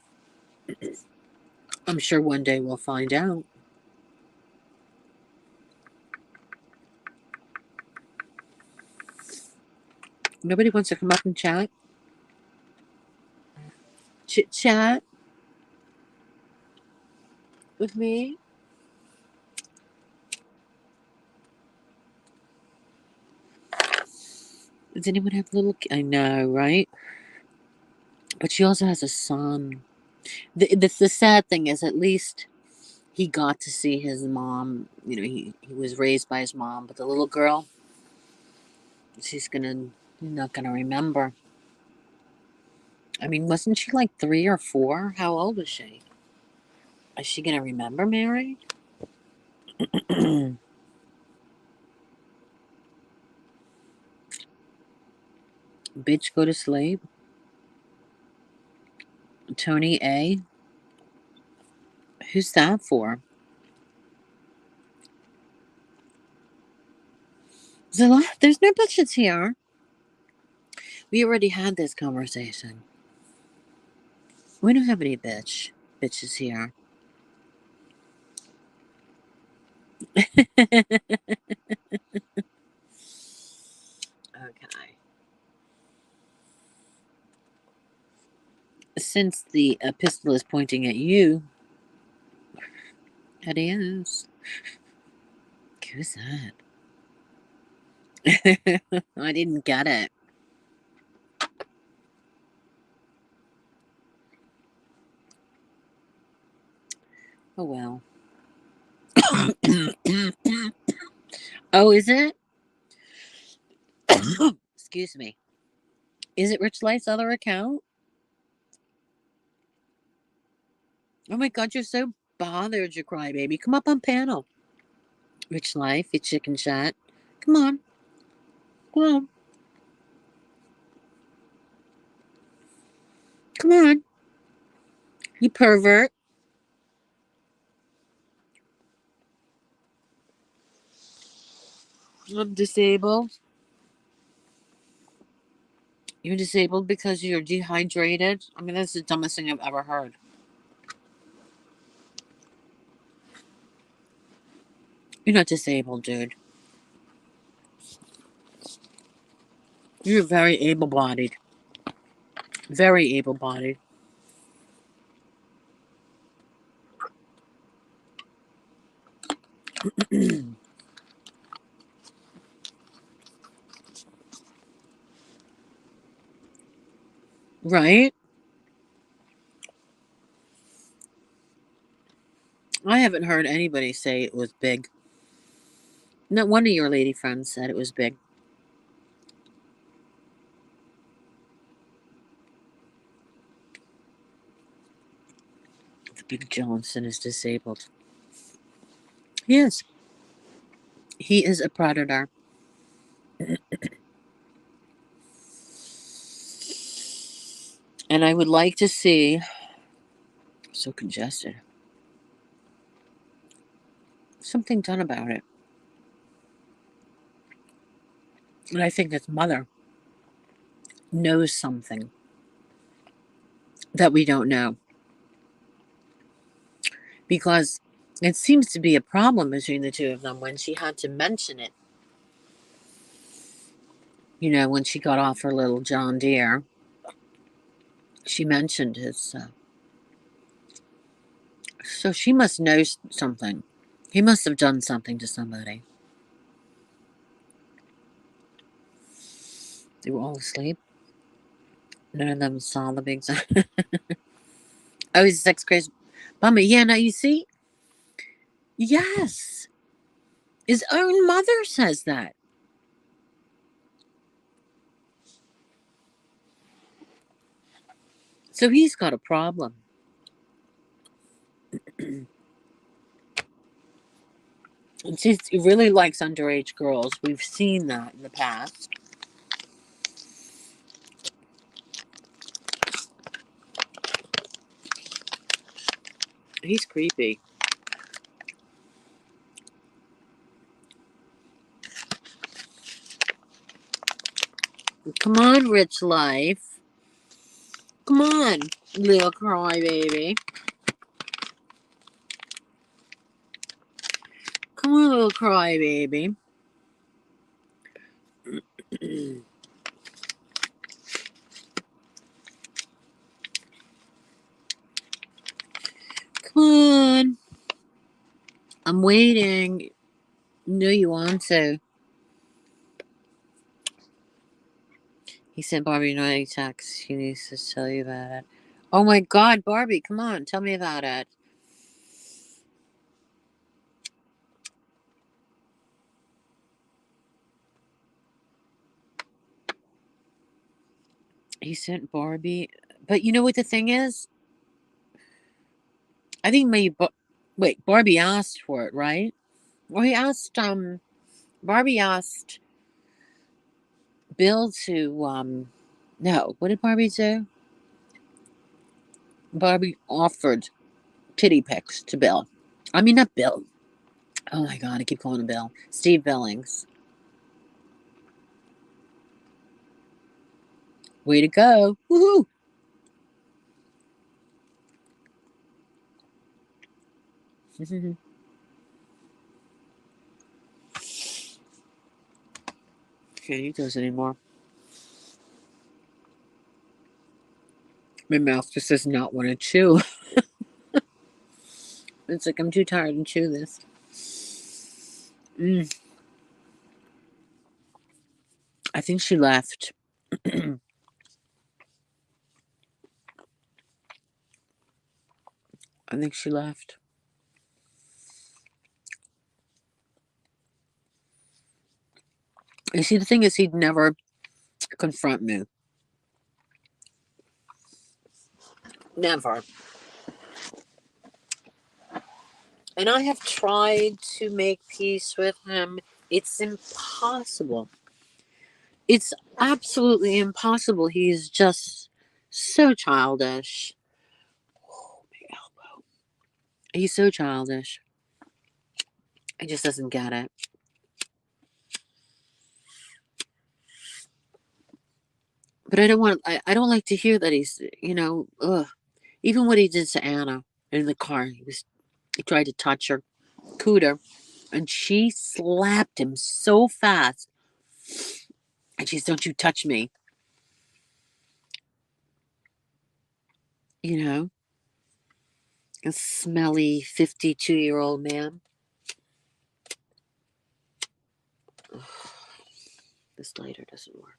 I'm sure one day we'll find out. Nobody wants to come up and chat? Chit chat with me? Does anyone have little? I know, right? But she also has a son. The sad thing is, at least he got to see his mom. You know, he was raised by his mom, but the little girl, you're not gonna remember. I mean, wasn't she like 3 or 4? How old was she? Is she gonna remember Mary? Bitch, go to sleep. Tony A. Who's that for? Zilla, there's no bitches here. We already had this conversation. We don't have any bitches here. Okay. Since the pistol is pointing at you, it is. Who's that? I didn't get it. Oh well. Oh, is it? Excuse me. Is it Rich Life's other account? Oh my god, you're so bothered, you crybaby. Come up on panel. Rich Life, you chicken shot. Come on. Come on. Come on. You pervert. I'm disabled. You're disabled because you're dehydrated? I mean, that's the dumbest thing I've ever heard. You're not disabled, dude. You're very able bodied. Very able bodied. Right? I haven't heard anybody say it was big. Not one of your lady friends said it was big. The Big Johnson is disabled. He is. He is a predator. And I would like to see, so congested, something done about it. And I think his mother knows something that we don't know. Because it seems to be a problem between the two of them when she had to mention it. You know, when she got off her little John Deere, she mentioned his. So she must know something. He must have done something to somebody. They were all asleep. None of them saw the big sign. Oh, he's a sex crazy bummer. Yeah, now you see? Yes. His own mother says that. So he's got a problem. And he really likes underage girls. We've seen that in the past. He's creepy. Come on, rich life. Come on, little crybaby. Come on, little crybaby. Come on. I'm waiting. No, you want to. He sent Barbie a naughty text. He needs to tell you about it. Oh my god, Barbie, come on, tell me about it. He sent Barbie. But you know what the thing is? I think maybe. Wait, Barbie asked for it, right? Well, he asked, Barbie asked Bill to, no, what did Barbie do? Barbie offered titty pics to Bill. I mean, not Bill. Oh my god, I keep calling him Bill. Steve Billings. Way to go. Woohoo! Can't eat those anymore. My mouth just does not want to chew. It's like I'm too tired to chew this. I think she left. I think she left. You see, the thing is, he'd never confront me. Never. And I have tried to make peace with him. It's impossible. It's absolutely impossible. He's just so childish. Oh, my elbow. He's so childish. He just doesn't get it. But I don't want. I don't like to hear that he's. Ugh. Even what he did to Anna in the car. He tried to touch her cooter, and she slapped him so fast. And she's, "Don't you touch me." You know, a smelly 52-year-old man. Ugh, this lighter doesn't work.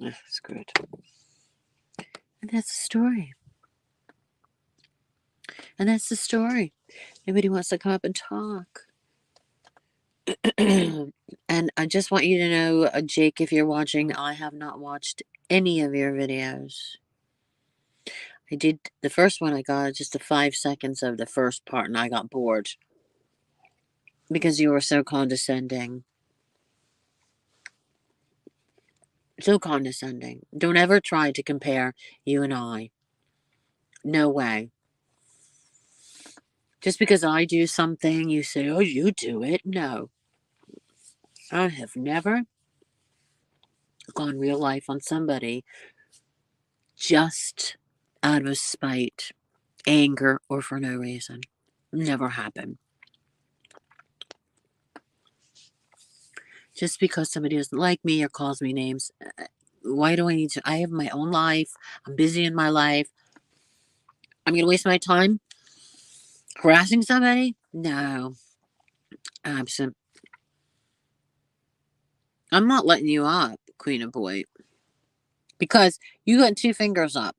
Ugh, screw it. And that's the story. And that's the story. Nobody wants to come up and talk. And I just want you to know, Jake, if you're watching, I have not watched any of your videos. I did the first one. I got just the 5 seconds of the first part, and I got bored because you were so condescending. So condescending. Don't ever try to compare you and I. No way. Just because I do something, you say, oh, you do it. No. I have never gone real life on somebody just out of spite, anger, or for no reason. Never happened. Just because somebody doesn't like me or calls me names, why do I need to? I have my own life. I'm busy in my life. I'm going to waste my time harassing somebody? No. Absent. I'm not letting you up, Queen of Boy, because you got 2 fingers up.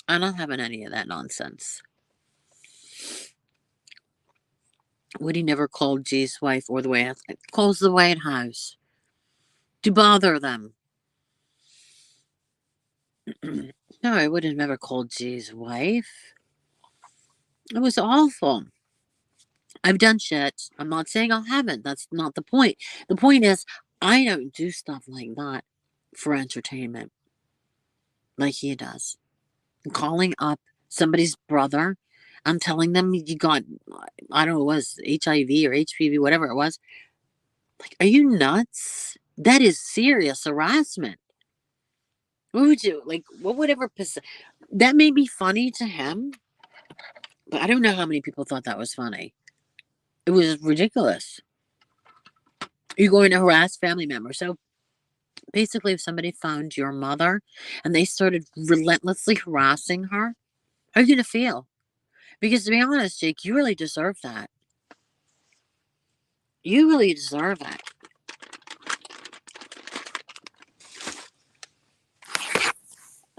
I'm not having any of that nonsense. Woody never called G's wife or the White House. Calls the White House to bother them. No, I would have never called G's wife. It was awful. I've done shit. I'm not saying I haven't. That's not the point. The point is, I don't do stuff like that for entertainment like he does. Calling up somebody's brother and telling them you got, I don't know, it was HIV or HPV, whatever it was. Like, are you nuts? That is serious harassment. What would you, like, what would ever, that may be funny to him, but I don't know how many people thought that was funny. It was ridiculous. You're going to harass family members. So basically, if somebody found your mother and they started relentlessly harassing her, how are you going to feel? Because to be honest, Jake, you really deserve that. You really deserve it.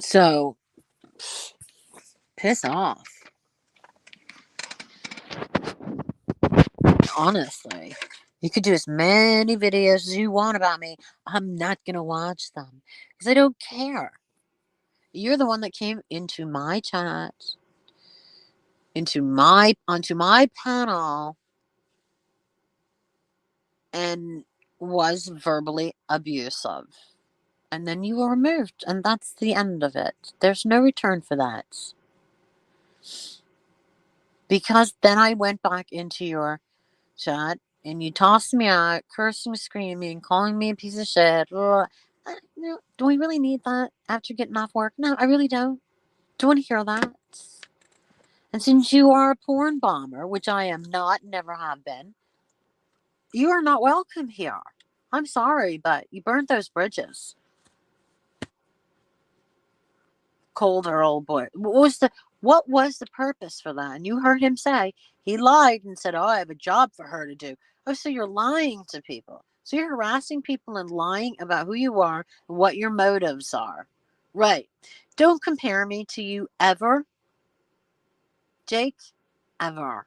So, piss off. Honestly. You could do as many videos as you want about me. I'm not going to watch them because I don't care. You're the one that came into my chat, onto my panel, and was verbally abusive. And then you were removed, and that's the end of it. There's no return for that. Because then I went back into your chat and you tossed me out, cursing, screaming, calling me a piece of shit. Do we really need that after getting off work? No, I really don't. Do you want to hear that? And since you are a porn bomber, which I am not, never have been, you are not welcome here. I'm sorry, but you burnt those bridges. Colder old boy. What was the purpose for that? And you heard him say he lied and said, "Oh, I have a job for her to do." Oh, so you're lying to people. So you're harassing people and lying about who you are and what your motives are. Right. Don't compare me to you ever, Jake. Ever.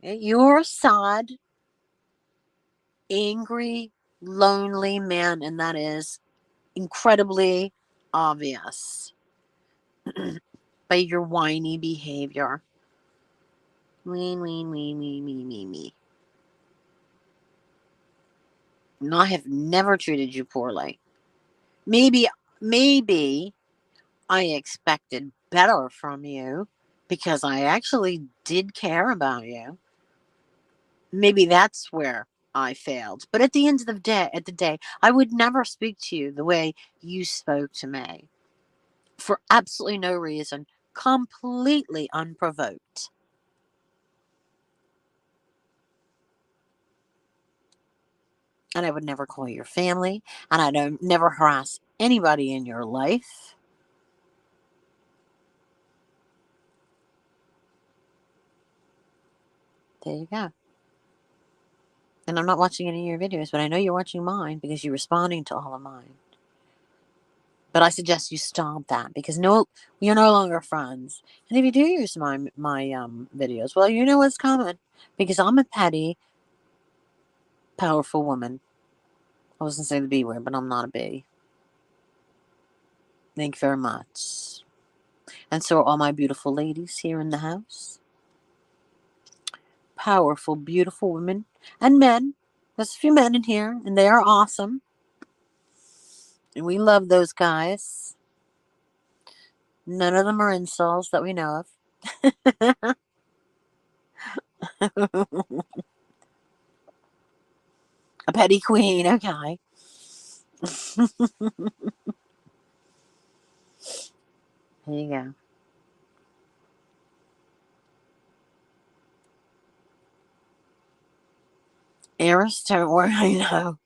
You're a sad, angry, lonely man, and that is incredibly obvious by your whiny behavior. Me. And I have never treated you poorly. Maybe, maybe I expected better from you because I actually did care about you. Maybe that's where I failed. But at the end of the day, I would never speak to you the way you spoke to me for absolutely no reason, completely unprovoked. And I would never call your family, and I don't never harass anybody in your life. There you go. And I'm not watching any of your videos, but I know you're watching mine because you're responding to all of mine. But I suggest you stop that because no, we are no longer friends. And if you do use my videos, well, you know what's coming because I'm a petty, powerful woman. I wasn't saying the B word, but I'm not a B. Thank you very much. And so are all my beautiful ladies here in the house. Powerful, beautiful women and men. There's a few men in here, and they are awesome. And we love those guys. None of them are incels that we know of. A petty queen, okay. Here you go. Eris, don't worry, I know.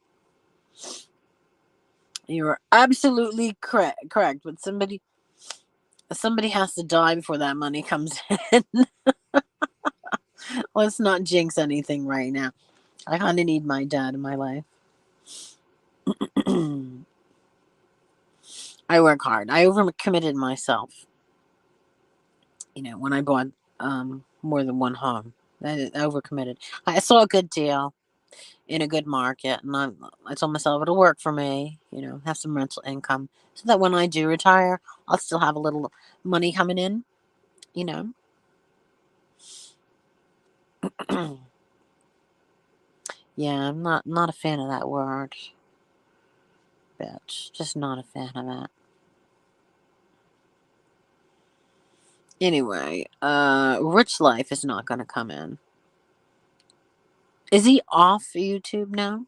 You're absolutely correct. But somebody has to die before that money comes in. Let's not jinx anything right now. I kind of need my dad in my life. I work hard. I overcommitted myself. When I bought more than one home, I overcommitted. I saw a good deal in a good market, and I told myself it'll work for me. Have some rental income, so that when I do retire, I'll still have a little money coming in. You know. Yeah, I'm not a fan of that word, bitch. Just not a fan of that. Anyway, Rich Life is not going to come in. Is he off YouTube now?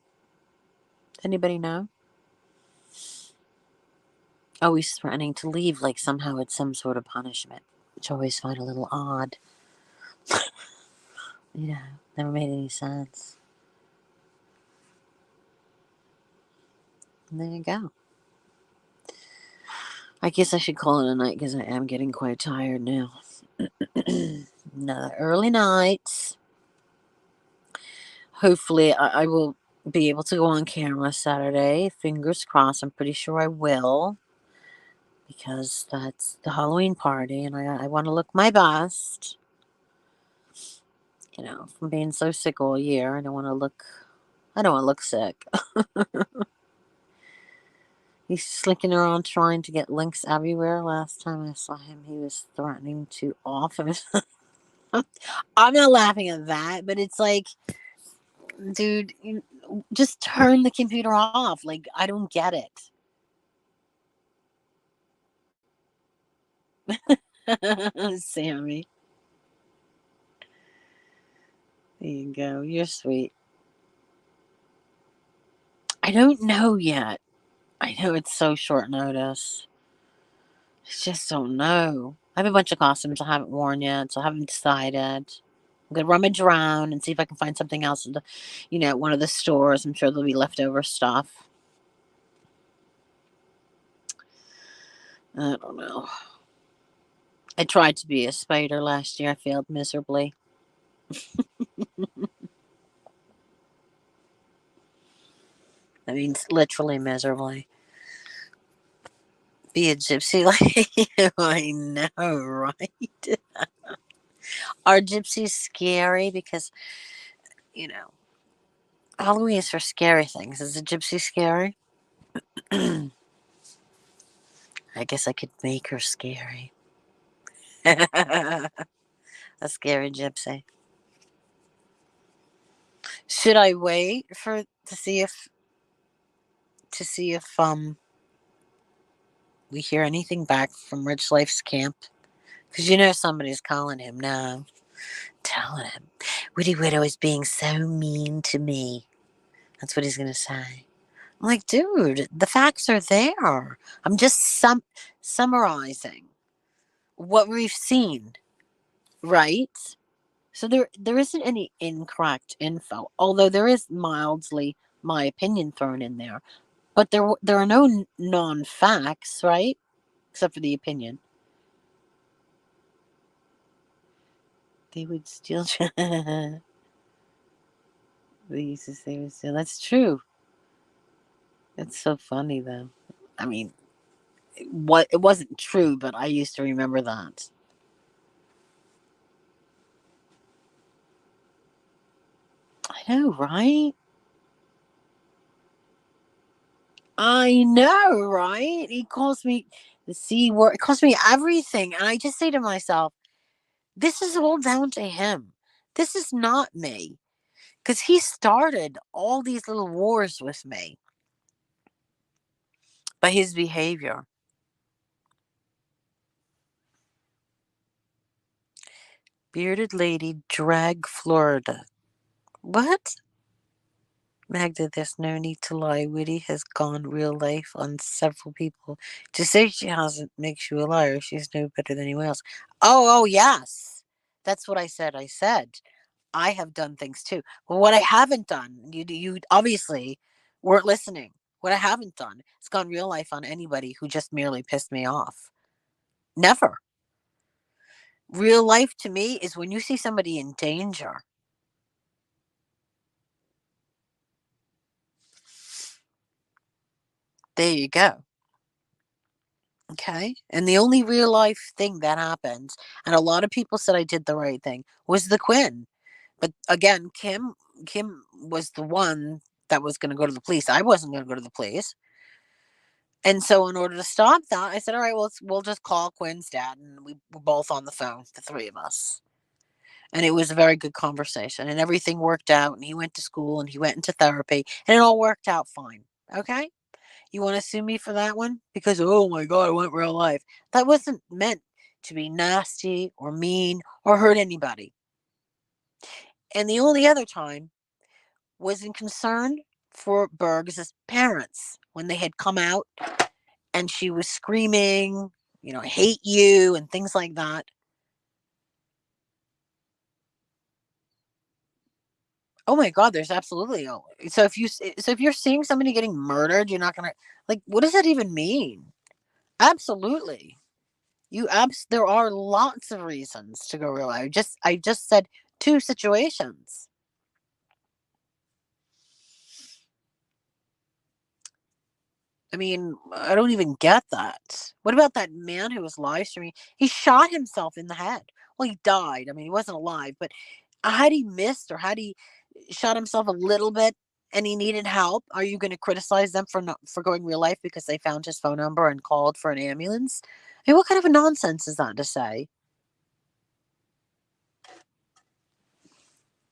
Anybody know? Oh, he's threatening to leave, like somehow it's some sort of punishment, which I always find a little odd. Never made any sense. And there you go. I guess I should call it a night because I am getting quite tired now. Another early night. Hopefully, I will be able to go on camera Saturday. Fingers crossed. I'm pretty sure I will. Because that's the Halloween party, and I want to look my best. From being so sick all year, I don't want to look sick. He's slinking around trying to get links everywhere. Last time I saw him, he was threatening to off him. I'm not laughing at that, but it's like, dude, just turn the computer off. Like, I don't get it. Sammy. There you go. You're sweet. I don't know yet. I know it's so short notice. I just don't know. I have a bunch of costumes I haven't worn yet, so I haven't decided. I'm gonna rummage around and see if I can find something else in one of the stores. I'm sure there'll be leftover stuff. I don't know. I tried to be a spider last year. I failed miserably. I mean, literally miserably. Be a gypsy like you. I know, right? Are gypsies scary? Because, you know, Halloween is for scary things. Is a gypsy scary? I guess I could make her scary. A scary gypsy. Should I wait to see if we hear anything back from Rich Life's camp? Because somebody's calling him now, telling him Woody Widow is being so mean to me. That's what he's gonna say. I'm like, dude, the facts are there. I'm just summarizing what we've seen, right? So there isn't any incorrect info, although there is mildly my opinion thrown in there. But there are no non-facts, right? Except for the opinion. They would steal. They used to say would steal. That's true. It's so funny though. I mean, it wasn't true, but I used to remember that. I know, right? I know, right? He calls me C word. It cost me everything. And I just say to myself, this is all down to him. This is not me. Because he started all these little wars with me by his behavior. Bearded lady, drag Florida. What? Magda, there's no need to lie. Witty has gone real life on several people. To say she hasn't makes you a liar. She's no better than anyone else. Oh, yes. That's what I said. I said I have done things too. But what I haven't done, you obviously weren't listening. What I haven't done is gone real life on anybody who just merely pissed me off. Never. Real life to me is when you see somebody in danger. There you go. Okay. And the only real life thing that happened, and a lot of people said I did the right thing, was the Quinn. But again, Kim was the one that was going to go to the police. I wasn't going to go to the police. And so in order to stop that, I said, all right, well, we'll just call Quinn's dad. And we were both on the phone, the three of us. And it was a very good conversation. And everything worked out. And he went to school and he went into therapy. And it all worked out fine. Okay? You want to sue me for that one? Because, oh my God, I went real life. That wasn't meant to be nasty or mean or hurt anybody. And the only other time was in concern for Berg's parents when they had come out and she was screaming, I hate you and things like that. Oh my God, there's absolutely so if you're seeing somebody getting murdered, you're not gonna like. What does that even mean? Absolutely, there are lots of reasons to go real. I just said two situations. I mean, I don't even get that. What about that man who was live streaming? He shot himself in the head. Well, he died. I mean, he wasn't alive, but had he missed or had he shot himself a little bit and he needed help, are you going to criticize them for not for going real life because they found his phone number and called for an ambulance? I mean, what kind of a nonsense is that to say?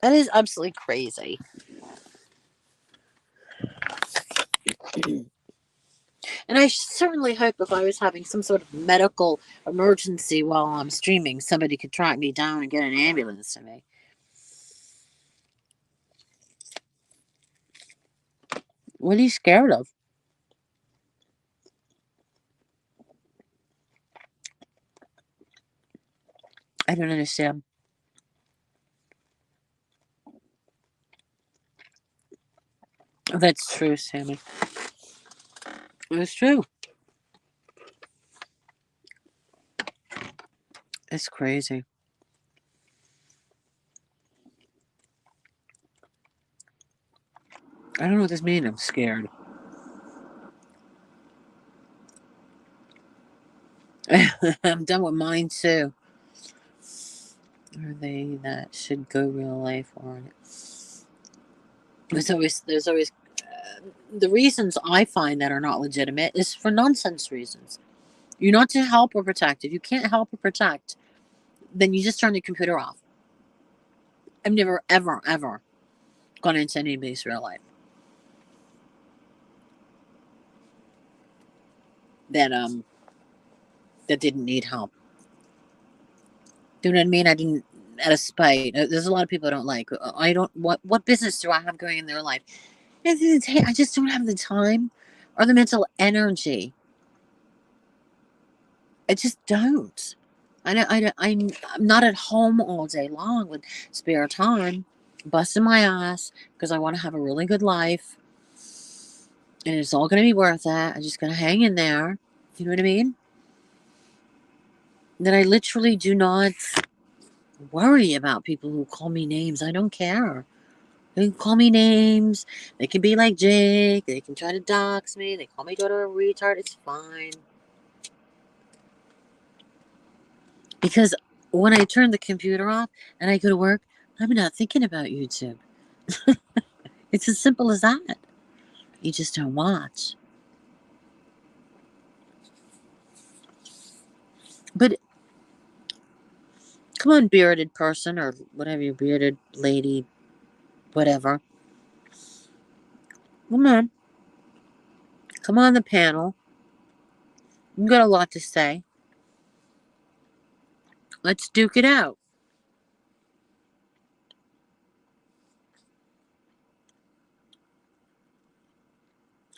That is absolutely crazy. And I certainly hope if I was having some sort of medical emergency while I'm streaming, somebody could track me down and get an ambulance to me. What are you scared of? I don't understand. That's true, Sammy. It's true. It's crazy. I don't know what this means. I'm scared. I'm done with mine too. Are they that should go real life or there's always the reasons I find that are not legitimate is for nonsense reasons. You're not to help or protect. If you can't help or protect, then you just turn the computer off. I've never ever ever gone into anybody's real life that that didn't need help. Do you know what I mean? I didn't out of spite. There's a lot of people I don't like. I don't. What business do I have going in their life? I just don't have the time or the mental energy. I just don't. I'm not at home all day long with spare time, busting my ass because I want to have a really good life, and it's all going to be worth it. I'm just going to hang in there. You know what I mean? That I literally do not worry about people who call me names. I don't care. They can call me names. They can be like Jake. They can try to dox me. They call me daughter a retard. It's fine. Because when I turn the computer off and I go to work, I'm not thinking about YouTube. It's as simple as that. You just don't watch. Come on, bearded person, or whatever, you bearded lady, whatever. Come on. Come on the panel. You've got a lot to say. Let's duke it out.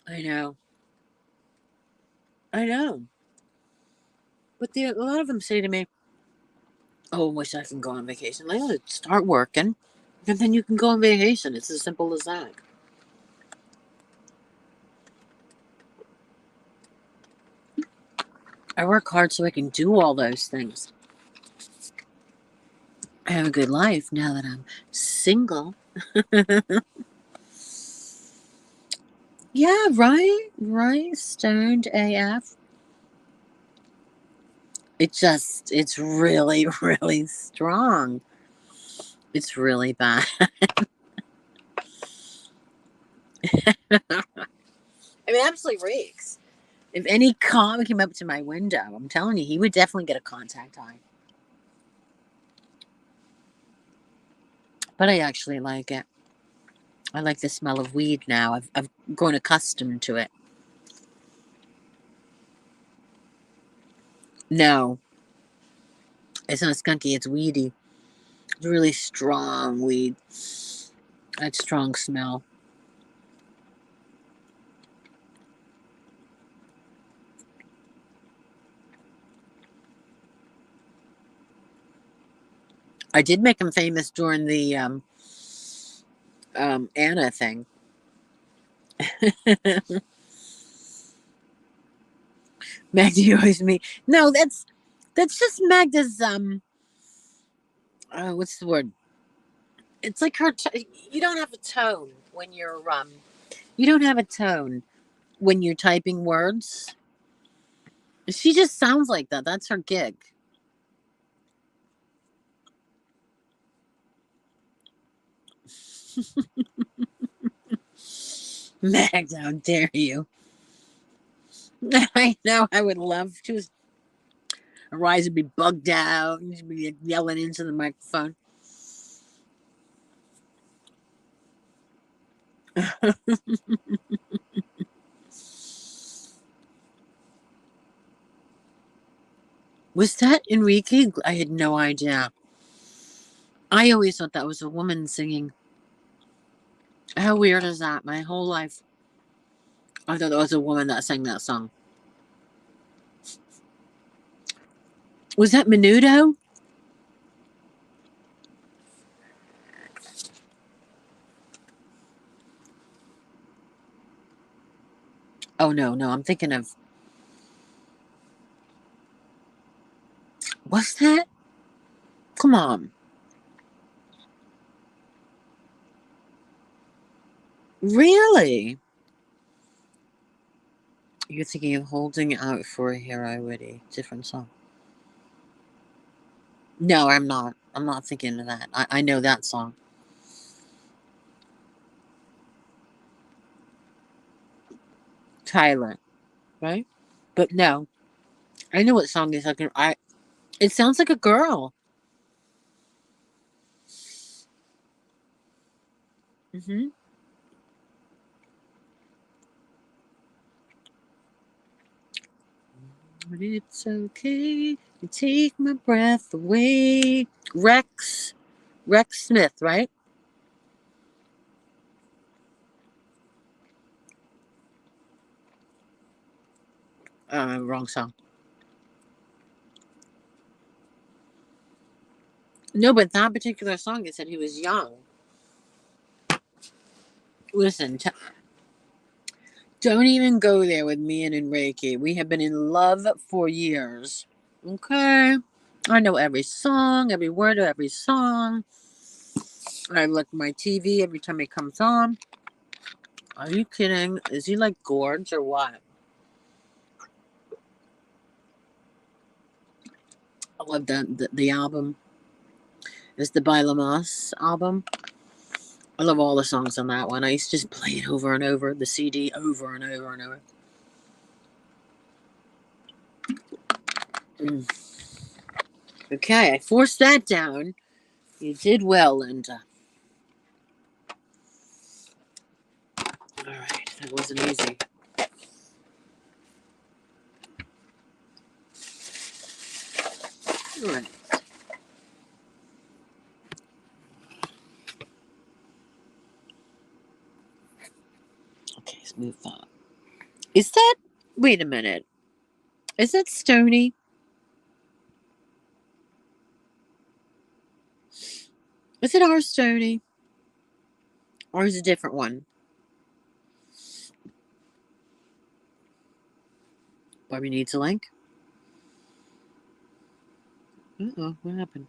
I know. I know. But a lot of them say to me, "Oh, I wish I can go on vacation." Like, oh, start working, and then you can go on vacation. It's as simple as that. I work hard so I can do all those things. I have a good life now that I'm single. Yeah, right? Right? Stoned AF. It's really, really strong. It's really bad. I mean, absolutely reeks. If any cop came up to my window, I'm telling you, he would definitely get a contact eye. But I actually like it. I like the smell of weed now. I've grown accustomed to it. No, it's not skunky. It's weedy. It's really strong weed. That strong smell. I did make him famous during the Anna thing. Magda always me. No, that's just Magda's what's the word? It's like her. You don't have a tone when you're You don't have a tone when you're typing words. She just sounds like that. That's her gig. Magda, how dare you? I know. I would love to. Her eyes would be bugged out, and she'd be yelling into the microphone. Was that Enrique? I had no idea. I always thought that was a woman singing. How weird is that? My whole life, I thought that was a woman that sang that song. Was that Menudo? Oh, no, no. I'm thinking of. What's that? Come on. Really? You're thinking of Holding Out for a Hero Woody. Different song. No, I'm not. I'm not thinking of that. I know that song. Tyler, right? But no, I know what song is like. It sounds like a girl. Mm-hmm. But it's okay to take my breath away. Rex Smith, right? Wrong song. No, but that particular song, it said he was young. Listen, don't even go there with me and Enrique. We have been in love for years. Okay? I know every song, every word of every song. I look at my TV every time it comes on. Are you kidding? Is he like Gorge or what? I love the album. It's the Bailamos album. I love all the songs on that one. I used to just play it over and over, the CD over and over and over. Mm. Okay, I forced that down. You did well, Linda. All right, that wasn't easy. All right. Okay, let's move on. Is that? Wait a minute. Is that Stony? Is it our Stony? Or is it a different one? Barbie needs a link. Uh-oh, what happened?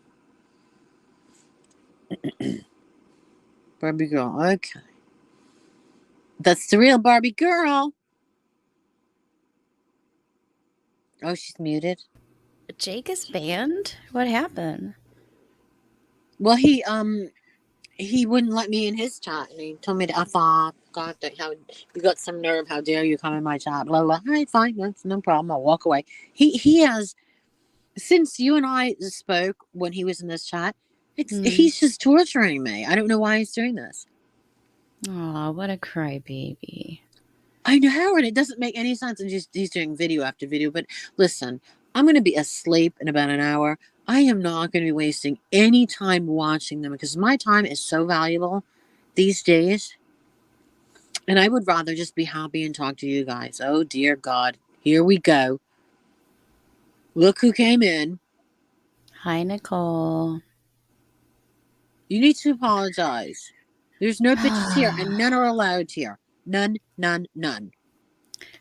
Barbie girl. Okay. That's the real Barbie girl. Oh, she's muted. Jake is banned? What happened? Well, he wouldn't let me in his chat, and he told me to F off. God, how you got some nerve? How dare you come in my chat? Blah blah. All right, fine, that's no problem. I'll walk away. He has since you and I spoke when he was in this chat. He's just torturing me. I don't know why he's doing this. Oh, what a crybaby. I know, and it doesn't make any sense. And he's doing video after video. But listen, I'm going to be asleep in about an hour. I am not going to be wasting any time watching them because my time is so valuable these days. And I would rather just be happy and talk to you guys. Oh, dear God. Here we go. Look who came in. Hi, Nicole. You need to apologize. There's no bitches here, and none are allowed here. None, none, none.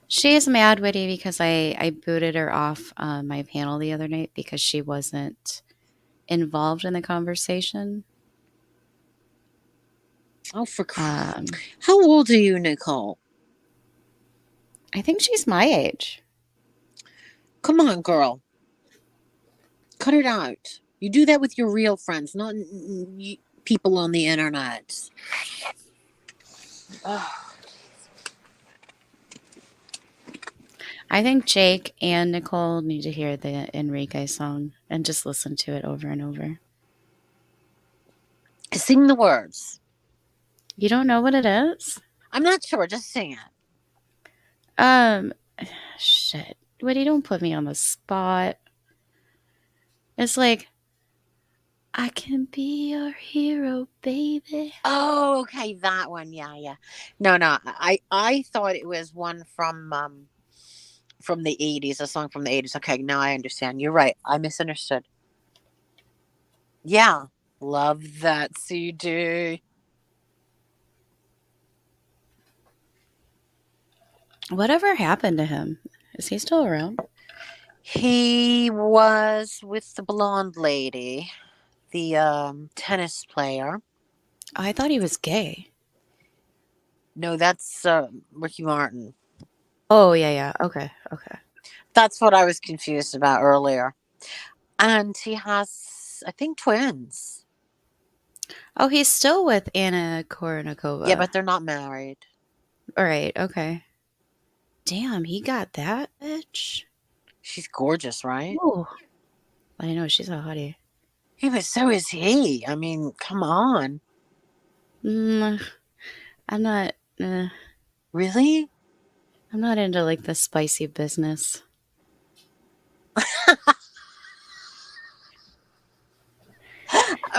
She is mad, Witty, because I booted her off my panel the other night because she wasn't involved in the conversation. Oh, how old are you, Nicole? I think she's my age. Come on, girl. Cut it out. You do that with your real friends, not people on the internet. Oh. I think Jake and Nicole need to hear the Enrique song and just listen to it over and over. Sing the words. You don't know what it is? I'm not sure. Just sing it. Shit. Woody, don't put me on the spot. It's like, I can be your hero, baby. Oh, okay, that one. Yeah. No. I thought it was one from the 80s, a song from the 80s. Okay, now I understand. You're right. I misunderstood. Yeah. Love that CD. Whatever happened to him? Is he still around? He was with the blonde lady, the tennis player. Oh, I thought he was gay. No, that's Ricky Martin. Oh, yeah. Okay. That's what I was confused about earlier. And he has, I think, twins. Oh, he's still with Anna Kournikova. Yeah, but they're not married. All right, okay. Damn, he got that bitch. She's gorgeous, right? Ooh. I know, she's a hottie. Yeah, but so is he. I mean, come on. I'm not. Really? I'm not into like the spicy business.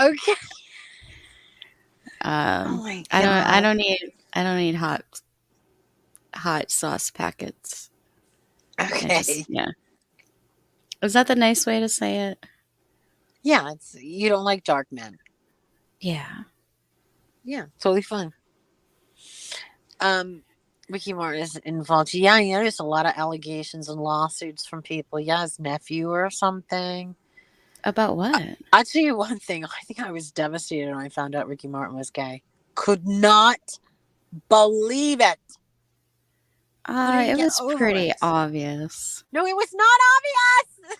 Okay. Oh my God. I don't need hot sauce packets. Okay. Yeah. Is that the nice way to say it? Yeah, you don't like dark men. Yeah. Yeah, totally fine. Ricky Martin is involved. Yeah, there's a lot of allegations and lawsuits from people. Yeah, his nephew or something. About what? I'll tell you one thing. I think I was devastated when I found out Ricky Martin was gay. Could not believe it. It was pretty obvious. No, it was not obvious.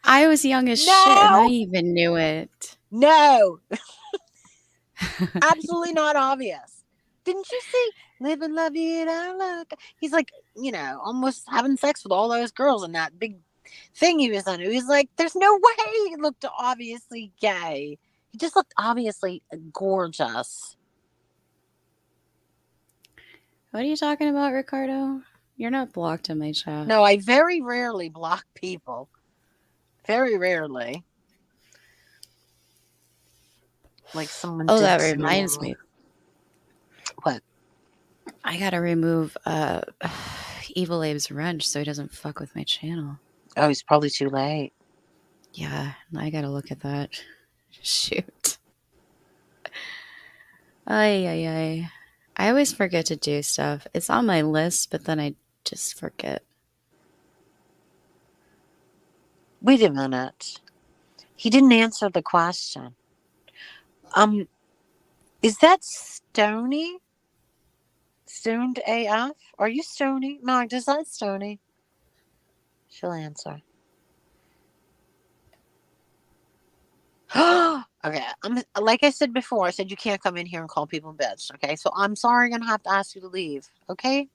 I was young as shit and I even knew it. No. Absolutely not obvious. Didn't you see? Live and love you, look. He's like, almost having sex with all those girls in that big thing he was on. He was like, "There's no way he looked obviously gay. He just looked obviously gorgeous." What are you talking about, Ricardo? You're not blocked in my chat. No, I very rarely block people. Very rarely. Like someone Oh, did that to me. reminds me. What? I gotta remove Evil Abe's wrench so he doesn't fuck with my channel. Oh, he's probably too late. Yeah, I gotta look at that. Shoot. Ay, ay, ay. I always forget to do stuff. It's on my list, but then I just forget. Wait a minute. He didn't answer the question. Um, is that Stony? Stoned AF? Are you Stony? Mag, is that Stony? She'll answer. Okay, I'm like I said before. I said you can't come in here and call people bitch. Okay, so I'm sorry, I'm gonna have to ask you to leave. Okay.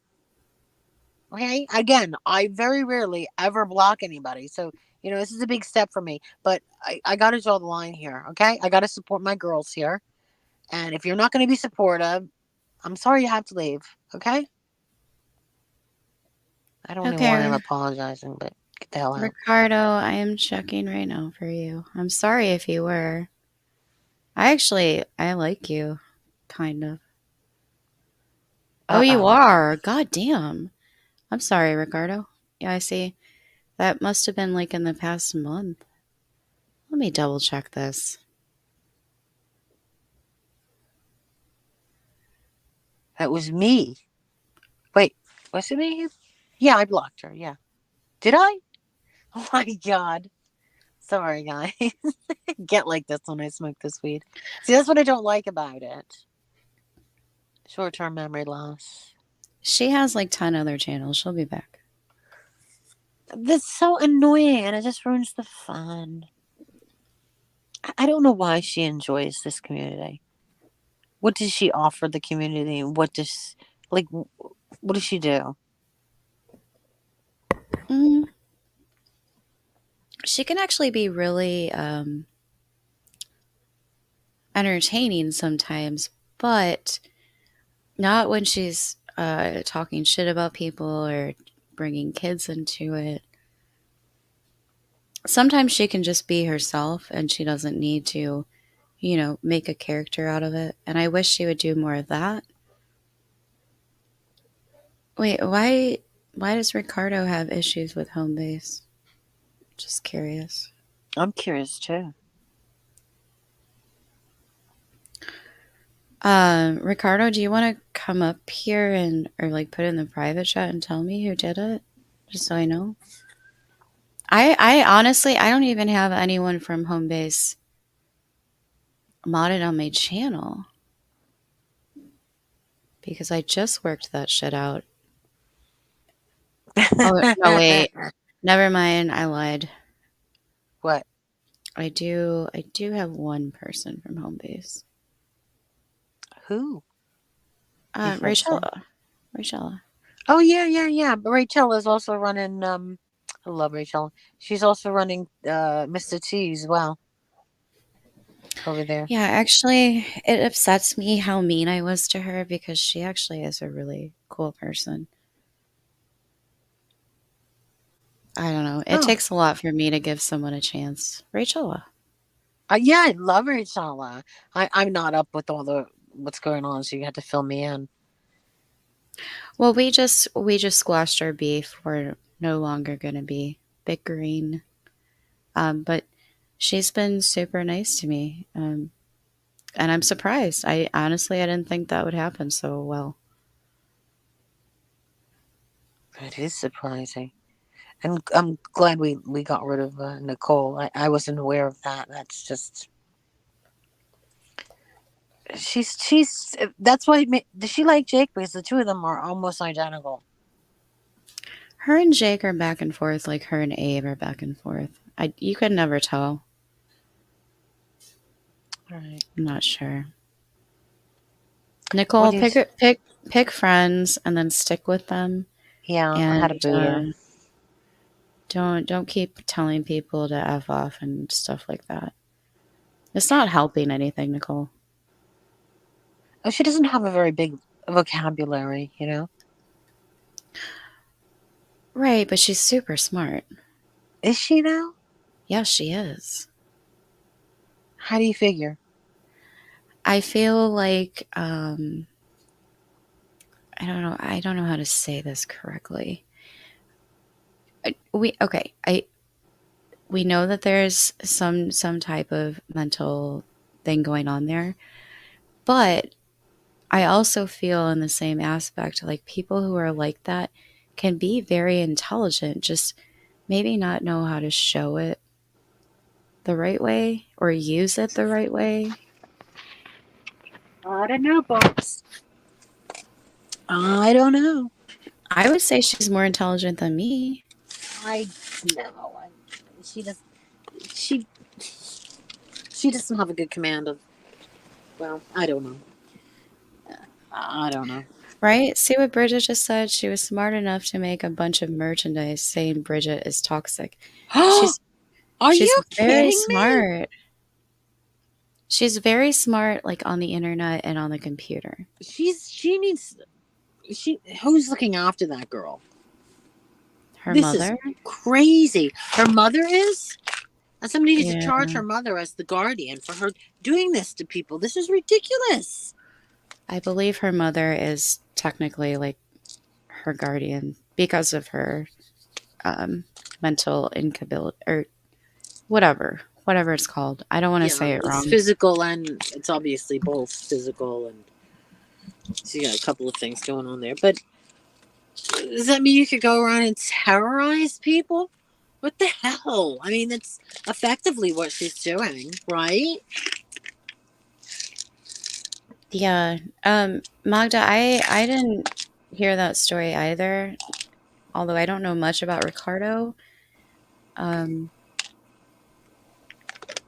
Okay. Again, I very rarely ever block anybody, so this is a big step for me. But I got to draw the line here. Okay, I got to support my girls here, and if you're not going to be supportive, I'm sorry you have to leave. Okay. I don't know why I'm Okay, apologizing, but get the hell out. Ricardo, I am checking right now for you. I'm sorry if you were. I like you, kind of. Oh, Uh you oh. are. God damn. I'm sorry, Ricardo. Yeah, I see. That must have been like in the past month. Let me double check this. That was me. Wait, was it me? Yeah, I blocked her. Yeah. Did I? Oh my god. Sorry, guys. Get like this when I smoke this weed. See, that's what I don't like about it. Short term memory loss. She has like 10 other channels. She'll be back. That's so annoying and it just ruins the fun. I don't know why she enjoys this community. What does she offer the community? What does she do? Mm, she can actually be really entertaining sometimes, but not when she's talking shit about people or bringing kids into it. Sometimes she can just be herself and she doesn't need to, make a character out of it. And I wish she would do more of that. Wait, why does Ricardo have issues with home base? Just curious. I'm curious too. Ricardo, do you want to come up here and or like put in the private chat and tell me who did it, just so I know? I honestly I don't even have anyone from home base modded on my channel because I just worked that shit out. Oh no, wait, never mind. I lied. What? I do have one person from home base. Who? You can't say. Rachel. Oh yeah, yeah, yeah. But Rachel is also running. I love Rachel. She's also running Mr. T as well over there. Yeah, actually, it upsets me how mean I was to her because she actually is a really cool person. I don't know. It Oh, takes a lot for me to give someone a chance. Rachel. yeah, I love Rachel. I'm not up with all the what's going on, so you had to fill me in. Well, we just squashed our beef. We're no longer going to be bickering. But she's been super nice to me. And I'm surprised. I didn't think that would happen so well. It is surprising, and I'm glad we got rid of Nicole. I wasn't aware of that. That's just she's that's why does she like Jake because the two of them are almost identical. Her and Jake are back and forth like her and Abe are back and forth. You could never tell. All right. I'm not sure. What Nicole, do you? pick friends and then stick with them Yeah, I had a and booter. Don't keep telling people to F off and stuff like that. It's not helping anything, Nicole. Oh, she doesn't have a very big vocabulary, you know? Right, but she's super smart. Is she now? Yes, she is. How do you figure? I feel like I don't know how to say this correctly. We know that there's some type of mental thing going on there, but I also feel in the same aspect like people who are like that can be very intelligent, just maybe not know how to show it the right way or use it the right way. I don't know, Bobs. I don't know. I would say she's more intelligent than me. I know. She does. She she doesn't have a good command of. Well, I don't know. I don't know. Right? See what Bridget just said? She was smart enough to make a bunch of merchandise saying Bridget is toxic. She's Are she's you very kidding me? smart. She's very smart like on the internet and on the computer. She needs she who's looking after that girl? Her This is mother? crazy. Her mother is? And somebody needs to Yeah. charge her mother as the guardian for her doing this to people. This is ridiculous. I believe her mother is technically like her guardian because of her um, mental incapability or whatever it's called. I don't want to Yeah, say it it's wrong. physical and it's obviously both physical and she got a couple of things going on there. But does that mean you could go around and terrorize people? What the hell? I mean, that's effectively what she's doing, right? Yeah. Magda, I didn't hear that story either, although I don't know much about Ricardo. Um,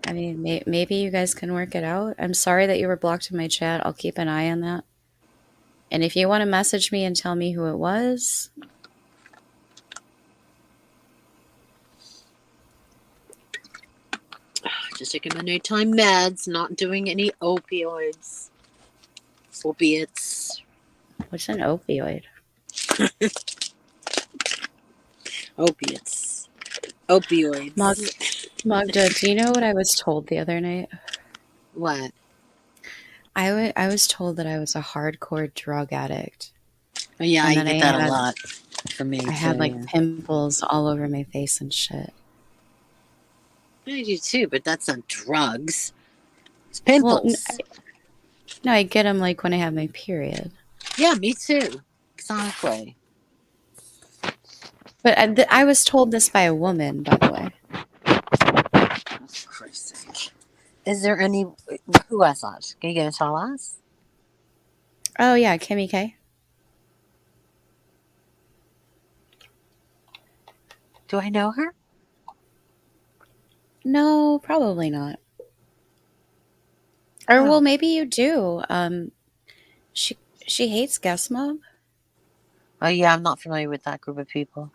I mean, maybe you guys can work it out. I'm sorry that you were blocked in my chat. I'll keep an eye on that. And if you want to message me and tell me who it was, Just taking my nighttime meds, not doing any opioids. Opiates. what's an opioid? Opiates. Mag- Opioids. Magda, do you know what I was told the other night? What? I was told that I was a hardcore drug addict, Oh, yeah, and I then get that a lot from me I too. had like Yeah. pimples all over my face and shit. I do too, but that's not drugs. It's Well, pimples. no, I get them like when I have my period. Yeah, me too. Exactly. But I was told this by a woman, by the way. For Christ's sake. Is there any? Who has that? Can you get to tell us? Oh yeah, Kimmy K. Do I know her? No, probably not. Or well, Oh, maybe you do. She she hates Guest Mob. oh yeah, I'm not familiar with that group of people.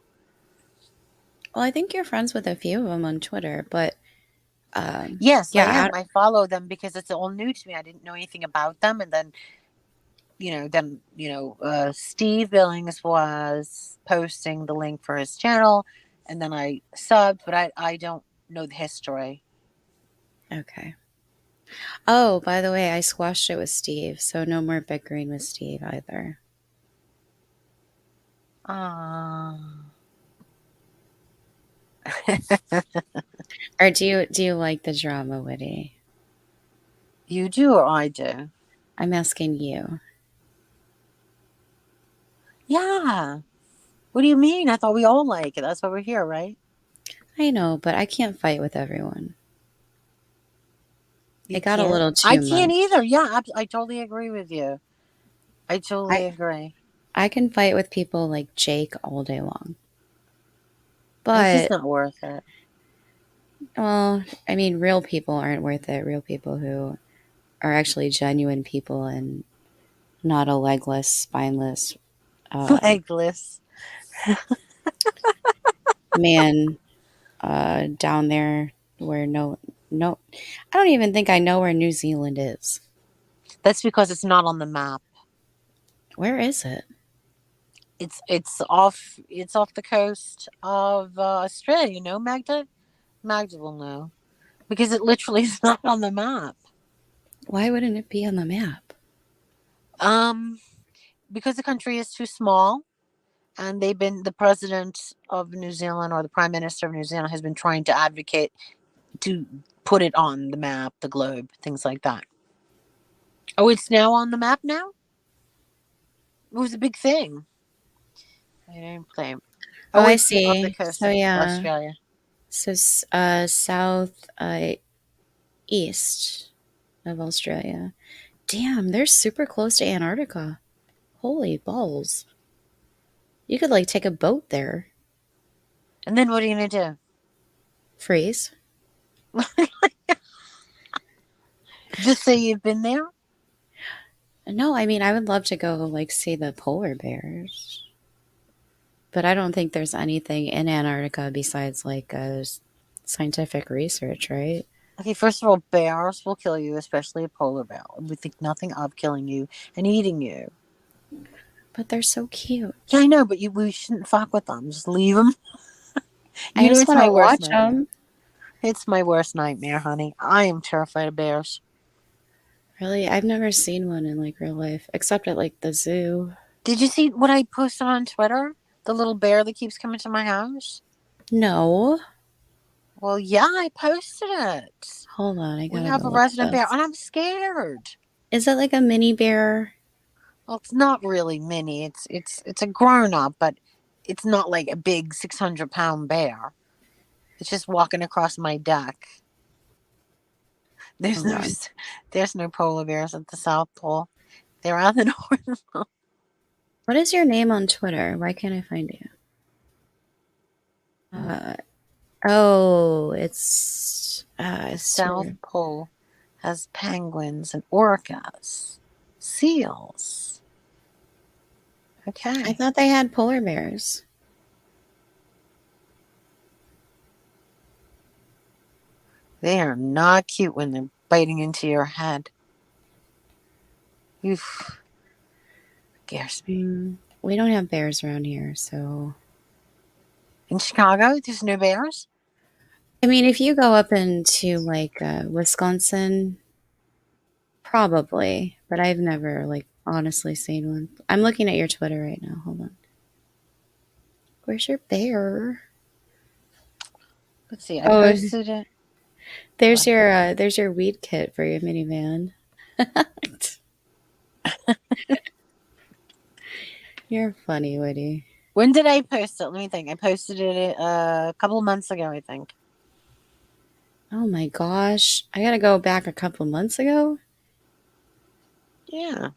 Well, I think you're friends with a few of them on Twitter, but Yes, I yeah, am. I follow them because it's all new to me. I didn't know anything about them, and then Steve Billings was posting the link for his channel, and then I subbed, but I don't know the history. okay. Oh, by the way, I squashed it with Steve, so no more bickering with Steve either. Ah, Or do you like the drama, Witty? you do or I do? I'm asking you. Yeah. What do you mean? I thought we all like it. That's why we're here, right? I know, but I can't fight with everyone. You It got a can't. little I too can't much. either. Yeah, I totally agree with you. I I totally agree. I can fight with people like Jake all day long. He's But not worth it. well, I mean, real people aren't worth it. Real people who are actually genuine people and not a legless, spineless, uh, Legless. man down there where no, I don't even think I know where New Zealand is. That's because it's not on the map. Where is it? It's off the coast of Australia. You know, Magda. Magda will know because it literally is not on the map. Why wouldn't it be on the map? Um, because the country is too small, and the president of New Zealand or the prime minister of New Zealand has been trying to advocate to put it on the map, the globe, things like that. Oh, it's now on the map now. It was a big thing. I didn't play. Oh, Oh, I it's off the see. coast So of yeah, Australia. so south east of Australia. Damn, they're super close to Antarctica. Holy balls! You could like take a boat there. And then what are you gonna Freeze. do? Just say you've been there. No, I mean I would love to go like see the polar bears. But I don't think there's anything in Antarctica besides like scientific research, right? Okay, first of all, bears will kill you, especially a polar bear. We think nothing of killing you and eating you. But they're so cute. Yeah, I know, but we shouldn't fuck with them. Just leave them. I You know, just it's want my to worst watch nightmare. them. It's my worst nightmare, honey. I am terrified of bears. Really, I've never seen one in like real life, except at like the zoo. Did you see what I posted on Twitter? The little bear that keeps coming to my house? No, Well, yeah, I posted it. hold on, I We gotta have go a look resident at bear, this. and I'm scared. Is it like a mini bear? Well, it's not really mini. It's a grown up, but it's not like a big 600-pound bear. It's just walking across my deck. There's Hold no on. there's no polar bears at the South Pole. They're out in the North Pole. What is your name on Twitter? Why can't I find you? Uh, oh, The it's South your. Pole has penguins and orcas, seals. I Okay. thought they had polar bears. They are not cute when they're biting into your head. Oof, scares me. We don't have bears around here, so In Chicago, there's no bears. I mean, if you go up into like Wisconsin, probably, but I've never like honestly seen one. I'm looking at your Twitter right now. Hold on. Where's your bear? Let's see. I Oh, posted it. What? there's your weed kit for your minivan. You're funny, Woody. When did I post it? Let me think. I posted it a couple of months ago, I think. Oh my gosh. I gotta go back a couple months ago. Yeah.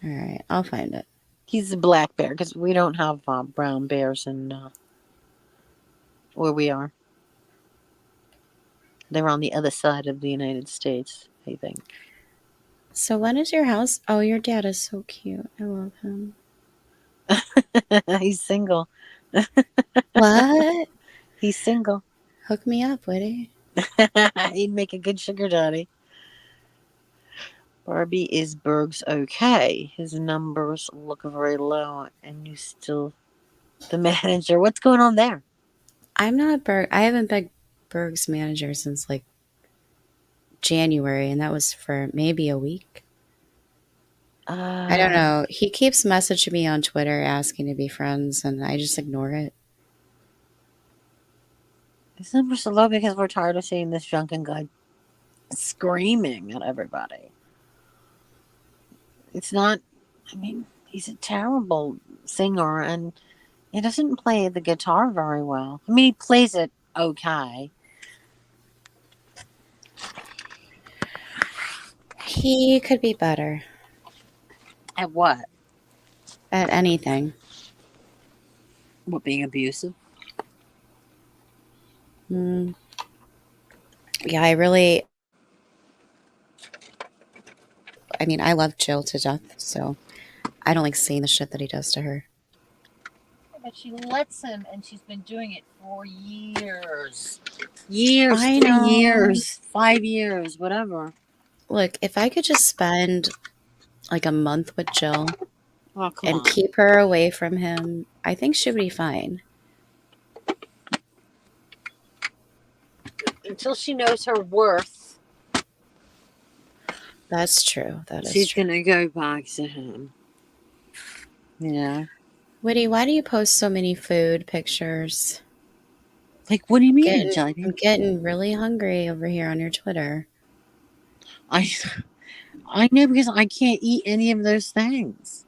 All right, I'll find it. He's a black bear because we don't have brown bears in where we are. They're on the other side of the United States, I think. So when is your house? Oh, your dad is so cute. I love him. He's single. What? He's single. Hook me up, Woody. He'd make a good sugar daddy. Barbie is Berg's okay. His numbers look very low, and you still the manager. What's going on there? I'm not Berg. I haven't been Berg's manager since like January, and that was for maybe a week. I don't Uh, know. He keeps messaging me on Twitter asking to be friends, and I just ignore it. his numbers are low because we're tired of seeing this drunken guy screaming at everybody. It's not. I mean, he's a terrible singer, and he doesn't play the guitar very well. I mean, he plays it okay. He could be better At what? at anything. What, being abusive? Mm, yeah, I really. I mean, I love Jill to death, so I don't like seeing the shit that he does to her. because she lets him, and she's been doing it for years. Years, I 3 years, know. 5 years, whatever. Look, if I could just spend like a month with Jill Oh, come and on. keep her away from him, I think she would be fine. Until she knows her worth, That's true. That is she's true. gonna go back to him. Yeah. Woody, why do you post so many food pictures? Like, what do you mean, Getting, Jellybean? I'm getting really hungry over here on your Twitter. I I know because I can't eat any of those things.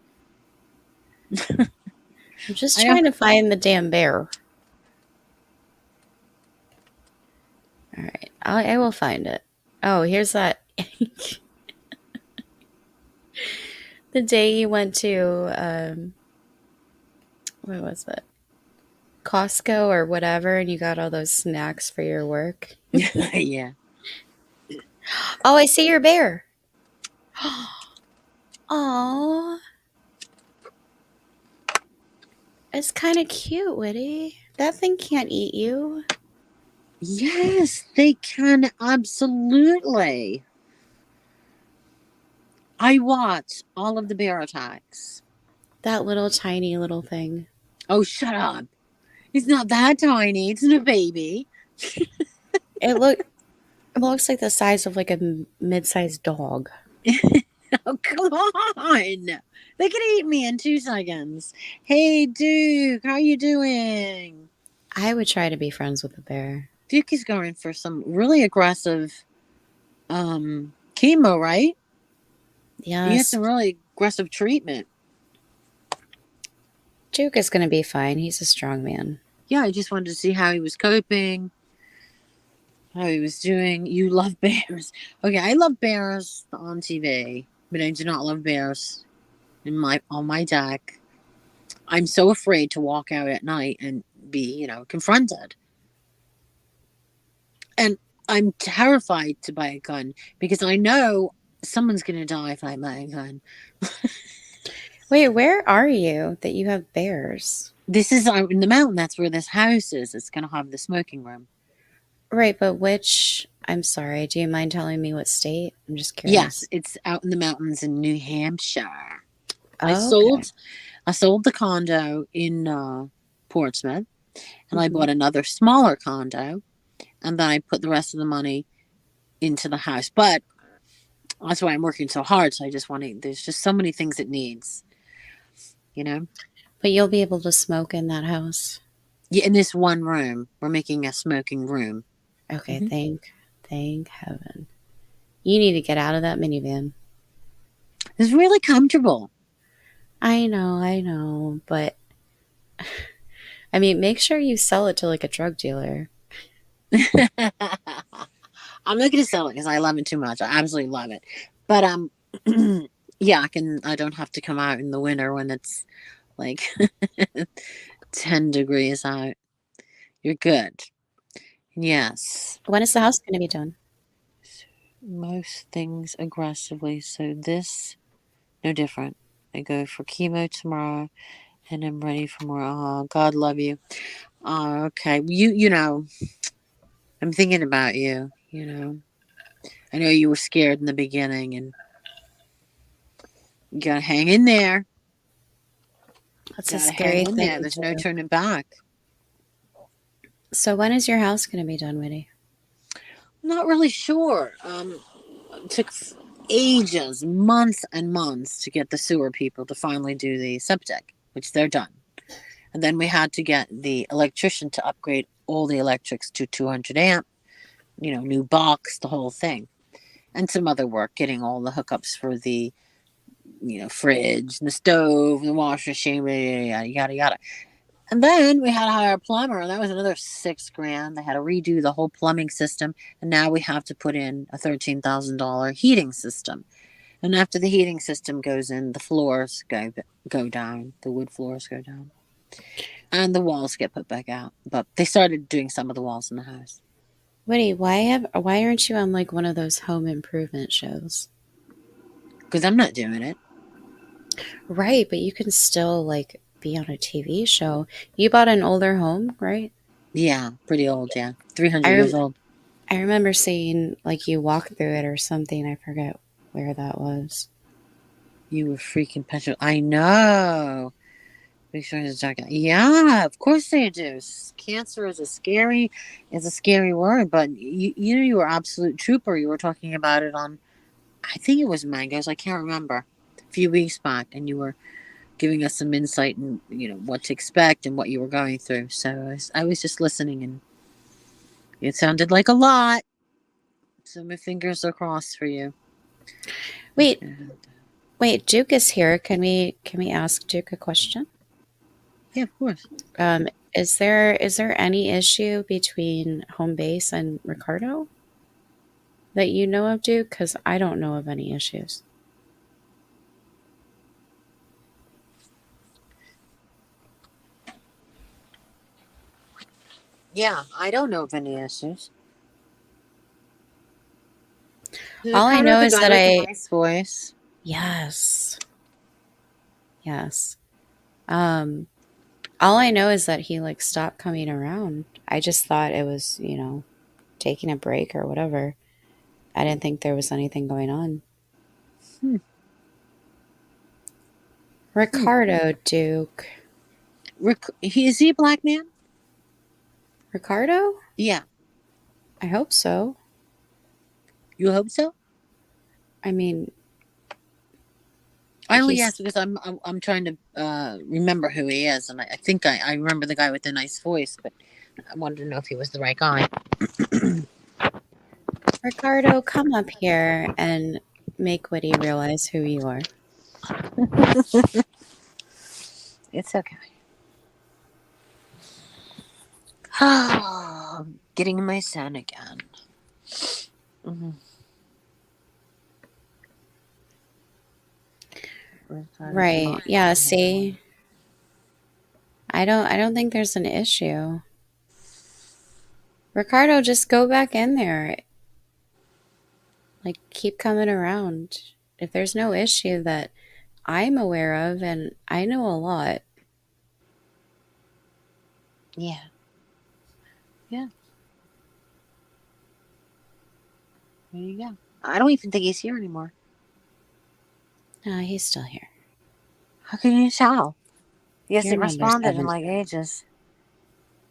I'm just I don't. trying to find the damn bear. All right, I will find it. Oh, here's that. The day you went to, what was it? Costco or whatever, and you got all those snacks for your work. Yeah. Oh, I see your bear. Oh, it's kind of cute, Woody. That thing can't eat you. Yes, they can absolutely. I watch all of the bear attacks. That little tiny little thing. Oh, shut up. It's not that tiny. It's a baby. It look it looks like the size of like a mid-sized dog. Oh, come on. They can eat me in 2 seconds. Hey, Duke, how you doing? I would try to be friends with a bear. Duke is going for some really aggressive chemo, right? He had Yes, some really aggressive treatment. Duke is going to be fine. He's a strong man. Yeah, I just wanted to see how he was coping, how he was doing. You love bears. Okay, I love bears on TV, but I do not love bears on my deck. I'm so afraid to walk out at night and be, confronted. And I'm terrified to buy a gun because I know someone's going to die if I buy a gun. Wait, where are you that you have bears? This is in the mountain. That's where this house is. It's going to have the smoking room. Right, but which? I'm sorry. Do you mind telling me what state? I'm just Yes, curious. it's out in the mountains in New Hampshire. I Oh, okay. sold I sold the condo in Portsmouth, and I Hmm. bought another smaller condo, and then I put the rest of the money into the house. But that's why I'm working so hard. So I just want to. There's just so many things it needs, you know. But you'll be able to smoke in that house. Yeah, in this one room, we're making a smoking room. Okay, Hmm. thank heaven. You need to get out of that minivan. It's really comfortable. I know, but I mean, make sure you sell it to like a drug dealer. I'm not going to sell it because I love it too much. I absolutely love it. But yeah, I don't have to come out in the winter when it's like 10 degrees out. You're good. Yes. When is the house going to be done? Most things aggressively. So this, no different. I go for chemo tomorrow and I'm ready for more. Oh, God love you. Okay. I'm thinking about you. I know you were scared in the beginning and you gotta hang in there. That's a Gotta hang scary in thing there. There's no too. turning back. So when is your house going to be done, Whitty? I'm not really sure. It took ages, months and months to get the sewer people to finally do the septic, which they're done. And then we had to get the electrician to upgrade all the electrics to 200 amp, new box, the whole thing. And some other work, getting all the hookups for the, fridge, and the stove, and the washer machine, yada, yada, yada. And then we had to hire a plumber, and that was another $6,000. They had to redo the whole plumbing system, and now we have to put in a $13,000 heating system. And after the heating system goes in, the floors go down, the wood floors go down, and the walls get put back out. But they started doing some of the walls in the house. Whitty, why aren't you on like one of those home improvement shows? Because I'm not doing it. Right, but you can still like be on a TV show. You bought an older home, right? Yeah, pretty old. Yeah, 300 I years rem- old. I remember seeing like you walk through it or something. I forget where that was. You were freaking petrified. I know. Make sure to check it. Yeah, of course they do. Cancer is a scary word, but you were absolute trooper. You were talking about it on, I think it was Mangoes. I can't remember. A few weeks back, and you were giving us some insight and what to expect and what you were going through. So I was just listening, and it sounded like a lot. So my fingers are crossed for you. Wait, wait, Duke is here. Can we ask Duke a question? Yeah, of course. Um, is there any issue between home base and Ricardo that you know of, Duke? Because I don't know of any issues. Yeah, I don't know of any issues. All I Kind of know the is guy that with the I nice voice. yes, yes. Um, all I know is that he like stopped coming around. I just thought it was, taking a break or whatever. I didn't think there was anything going on. Hmm. Hmm. Ricardo, Duke. Is he a black man? Ricardo? Yeah, I hope so. you hope so. I mean, I only he's asked because I'm trying to remember who he is, and I think I remember the guy with the nice voice, but I wanted to know if he was the right guy. Ricardo, come up here and make Woody realize who you are. It's okay. Getting in my sun again. Mm-hmm. Right. Yeah, see. I don't think there's an issue. Ricardo, just go back in there. Like keep coming around. If there's no issue that I'm aware of and I know a lot. Yeah, yeah. There you go. I don't even think he's here anymore. He's still here. How can you tell? He You're hasn't number responded in 7. like ages.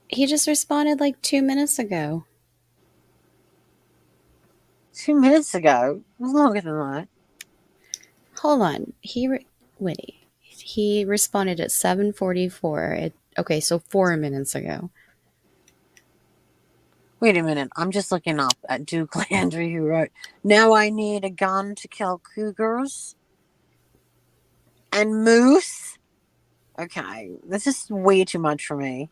He just responded like 2 minutes ago. 2 minutes ago. It was longer than that. Hold on. Witty. He responded at 7:44. Okay, so 4 minutes ago. Wait a minute. I'm just looking up at Duke Landry who wrote, "Now I need a gun to kill cougars and moose." Okay, this is way too much for me.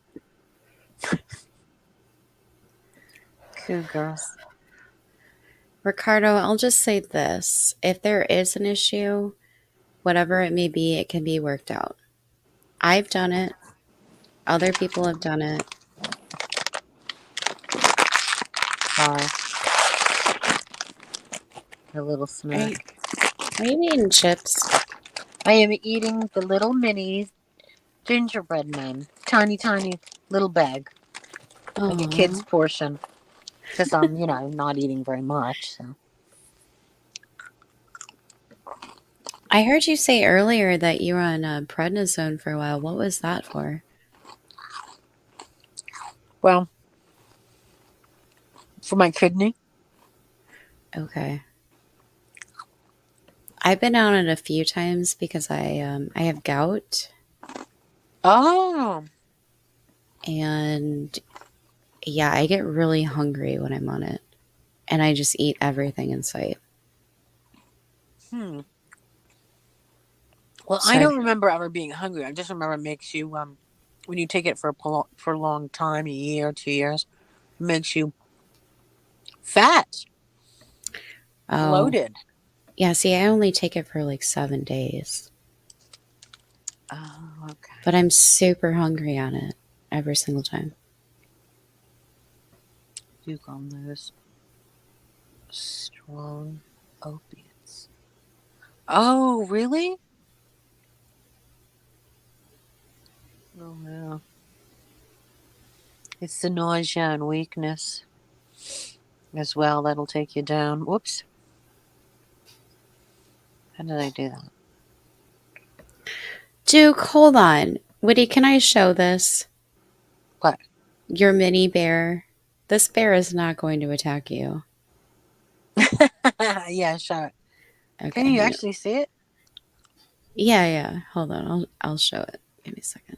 Cougars. Ricardo, I'll just say this. If there is an issue, whatever it may be, it can be worked out. I've done it. Other people have done it. Sorry. A little Are you, snack. are you eating chips? I am eating the little mini gingerbread men. Tiny, tiny little bag. Like a kid's Oh, portion. Because I'm, not eating very much. So. I heard you say earlier that you were on prednisone for a while. What was that for? Well, for my kidney. Okay. I've been on it a few times because I have gout Oh. and yeah, I get really hungry when I'm on it and I just eat everything in sight. Hmm. Well, I So don't remember ever being hungry. I just remember it makes you, when you take it for a long time, a year, 2 years, it makes you fat, oh, bloated. yeah, see, I only take it for like 7 days, Oh, okay. but I'm super hungry on it every single time. Duke on those strong opiates. Oh, really? Oh, yeah. It's the nausea and weakness as well that'll take you down. Whoops. How did I do that? Duke, hold on. Woody, can I show this? What? Your mini bear. This bear is not going to attack you. Yeah, show it. Can Okay, you hang on. actually see it? Yeah, yeah. Hold on. I'll show it. Give me a second.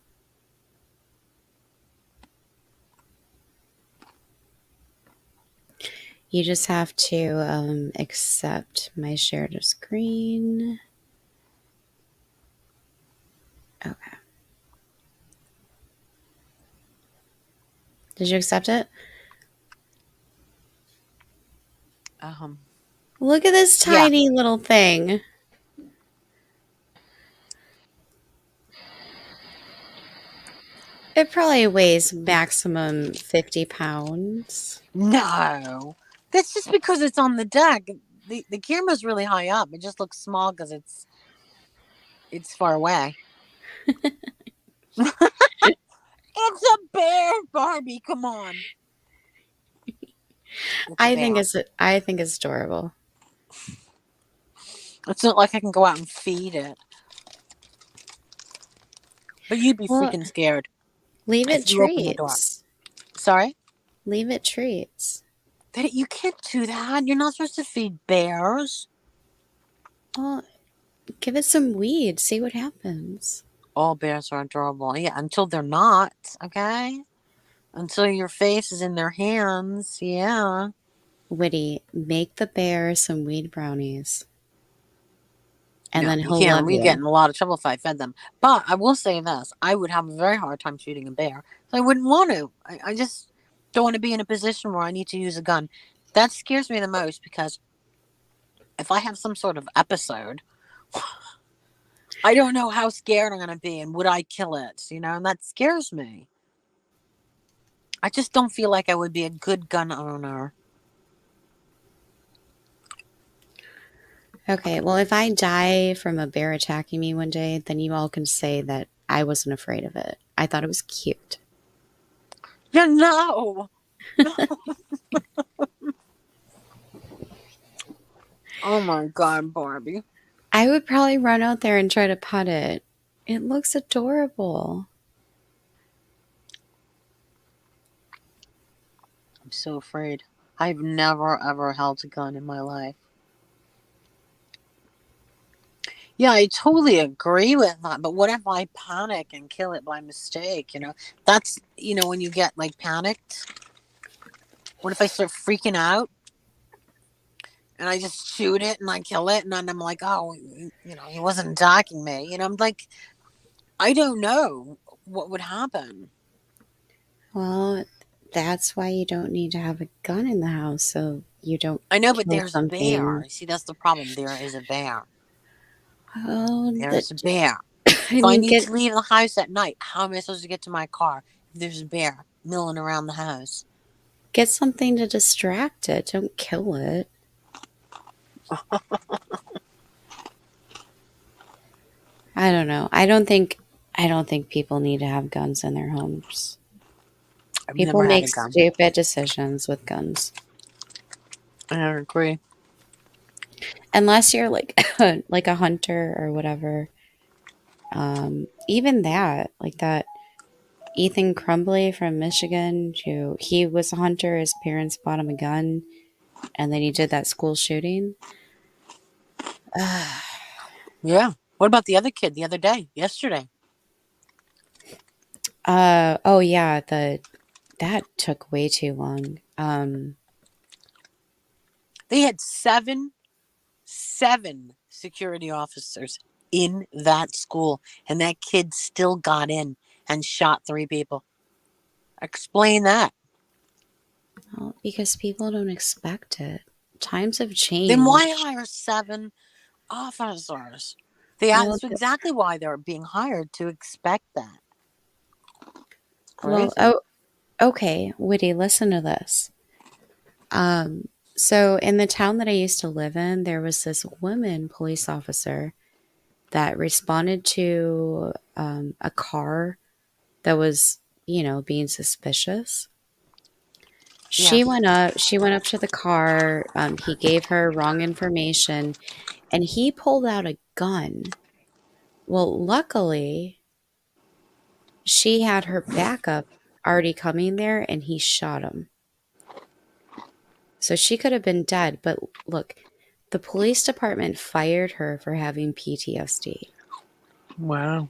You just have to accept my shared screen. Okay. Did you accept it? Um, Look at this yeah. tiny little thing. It probably weighs maximum 50 pounds. No. That's just because it's on the deck. The camera's really high up. It just looks small because it's far away. It's a bear, Barbie. Come on. It's a bear. I think it's adorable. It's not like I can go out and feed it. But you'd be Well, freaking scared leave it if you open the door. treats. Sorry? Leave it treats. That you can't do that. You're not supposed to feed bears. Well, give it some weed. See what happens. All bears are adorable. Yeah, until they're not, okay? Until your face is in their hands. Yeah. Woody, make the bear some weed brownies, and No, then you he'll can't. love We get you. in a lot of trouble if I fed them. But I will say this: I would have a very hard time shooting a bear. So I wouldn't want to. I just don't want to be in a position where I need to use a gun. That scares me the most because if I have some sort of episode, I don't know how scared I'm going to be and would I kill it, and that scares me. I just don't feel like I would be a good gun owner. Okay, well, if I die from a bear attacking me one day, then you all can say that I wasn't afraid of it. I thought it was cute. Yeah, no. No. Oh my God, Barbie. I would probably run out there and try to pet it. It looks adorable. I'm so afraid. I've never ever held a gun in my life. Yeah, I totally agree with that. But what if I panic and kill it by mistake? That's, when you get like panicked. What if I start freaking out and I just shoot it and I kill it and then I'm like, oh, he wasn't attacking me. I'm like, I don't know what would happen. Well, that's why you don't need to have a gun in the house so you don't I know, but kill there's a bear. something. See, that's the problem. There is a bear. Oh, There's a bear. I If I mean, need to leave the house at night, how am I supposed to get to my car if there's a bear milling around the house? get something to distract it. Don't kill it. I don't know. I don't think people need to have guns in their homes. I've People never had make a gun. stupid decisions with guns. I agree. Unless you're like like a hunter or whatever. Even that, like that Ethan Crumbly from Michigan, who he was a hunter, his parents bought him a gun, and then he did that school shooting. Yeah. What about the other kid the other day, yesterday? Oh yeah, the that took way too long. They had seven security officers in that school, and that kid still got in and shot three people. Explain that. Well, because people don't expect it. Times have Then why changed. hire seven officers? Well, That's exactly why they're being hired to expect that. It's well, crazy. oh, okay, Woody, listen to this. So in the town that I used to live in, there was this woman police officer that responded to a car that was, being suspicious. Yeah. She went up to the car. He gave her wrong information and he pulled out a gun. Well, luckily, she had her backup already coming there and he shot him. So she could have been dead, but look, the police department fired her for having PTSD. Wow.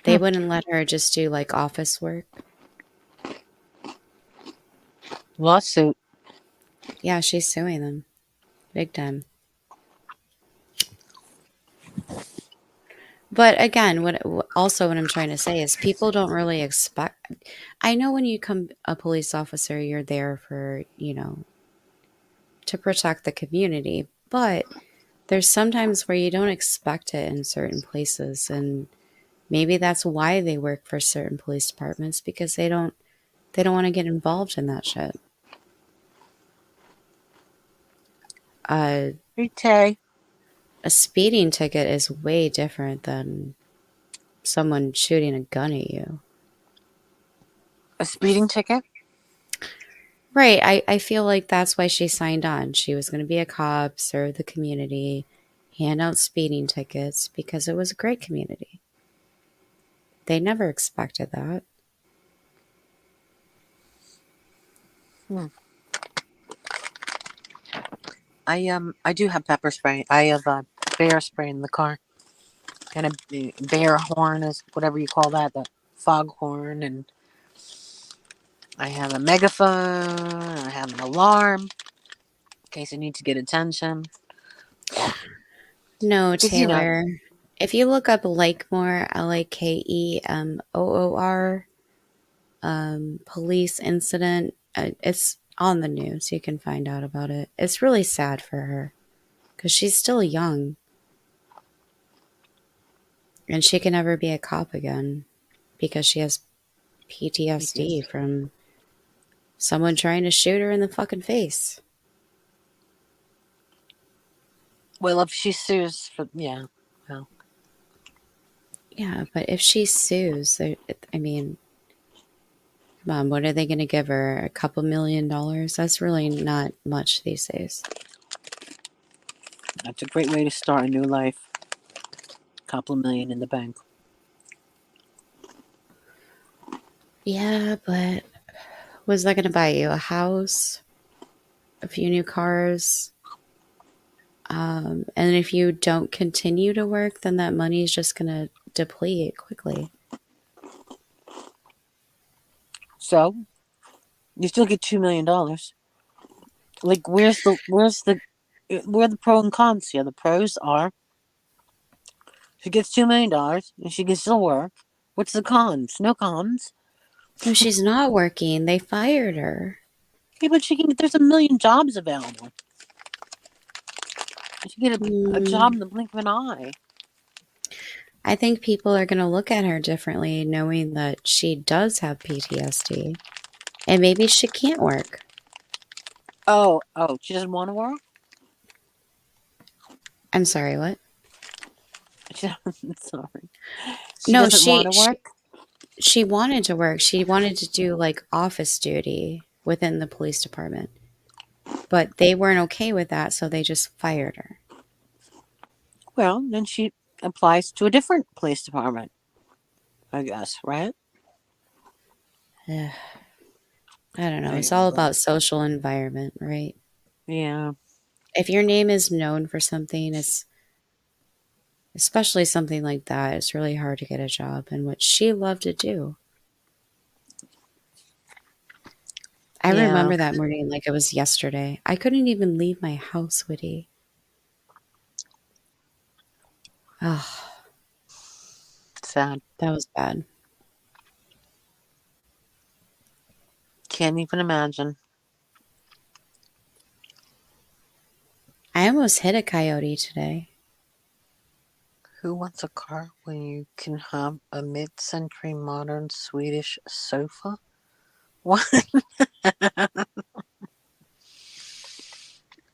They wouldn't let her just do like office work. Lawsuit. Yeah, she's suing them big time. But again, what I'm trying to say is people don't really expect. I know when you come a police officer, you're there for, to protect the community, but there's sometimes where you don't expect it in certain places, and maybe that's why they work for certain police departments because they don't want to get involved in that shit. Uh, Hey, Tay. a speeding ticket is way different than someone shooting a gun at you. A speeding ticket? Right. I feel like that's why she signed on. She was going to be a cop, serve the community, hand out speeding tickets because it was a great community. They never expected that. Hmm. I do have pepper spray. I have bear spray in the car. And a bear horn is whatever you call that, the fog horn, and I have a megaphone. I have an alarm in case I need to get attention. No, Because you know, Taylor. If you look up Lakemore, Lakemoor, police incident, it's on the news. You can find out about it. It's really sad for her because she's still young and she can never be a cop again because she has PTSD from someone trying to shoot her in the fucking face. well, if she sues for yeah, well, Yeah, but if she sues, I mean, come on, what are they going to give her? A couple $1 million? That's really not much these days. that's a great way to start a new life. Couple of million in the bank. Yeah, but was that going to buy you a house, a few new cars? And if you don't continue to work, then that money is just going to deplete quickly. So you still get $2 million. Like, where are the pro and cons here? The pros are she gets $2 million and she can still work. What's the cons? No cons. No, she's not working. They fired her. Okay, but she can. There's a million jobs available. She can get a job Hmm. in the blink of an eye. I think people are going to look at her differently knowing that she does have PTSD and maybe she can't work. Oh, she doesn't want to work. I'm sorry, what? She, sorry, she No, doesn't want she to she work. she wanted to work. She wanted to do like office duty within the police department. But they weren't okay with that, so they just fired her. Well, then she applies to a different police department. I guess, right? Ugh, I don't know. I It's all know. about social environment, right? Yeah, If your name is known for something, it's especially something like that, it's really hard to get a job and what she loved to do. I yeah. remember that morning like it was yesterday. I couldn't even leave my house, Woody. Oh, Sad. that was bad. Can't even imagine. I almost hit a coyote today. Who wants a car when you can have a mid-century modern Swedish sofa? What?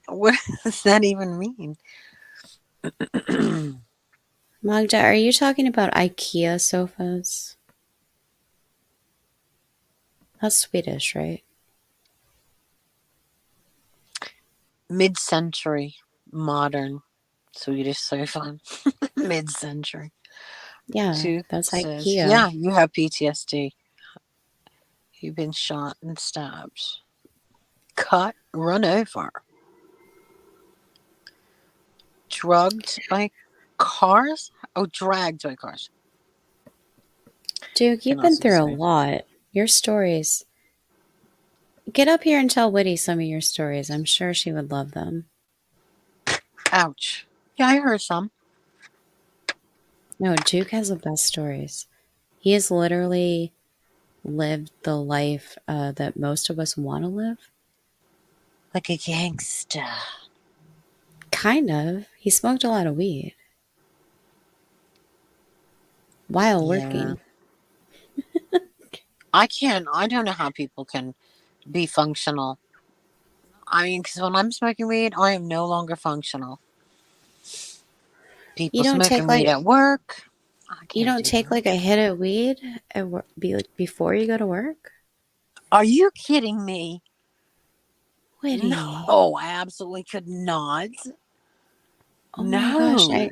What does that even mean? Magda, are you talking about IKEA sofas? That's Swedish, right? Mid-century, modern Swedish sofa. Mid-century. Yeah, Two that's says, IKEA. yeah, you have PTSD. You've been shot and stabbed. Cut, run over. Drugged by cars? Oh, dragged by cars. Duke, you've Cannot been see the through a screen. lot. Your stories. Get up here and tell Whitty some of your stories. I'm sure she would love them. Ouch. Yeah, I heard some. No, Duke has the best stories. He has literally lived the life that most of us want to live. Like a gangster. Kind of. He smoked a lot of weed while Yeah. working. I don't know how people can be functional. I mean, because when I'm smoking weed, I am no longer functional. You People don't take smoking weed like at work, I you can't don't do take that. like a hit of weed before you go to work? Are you kidding me? Whitty. No, I absolutely could not. Oh my gosh, No.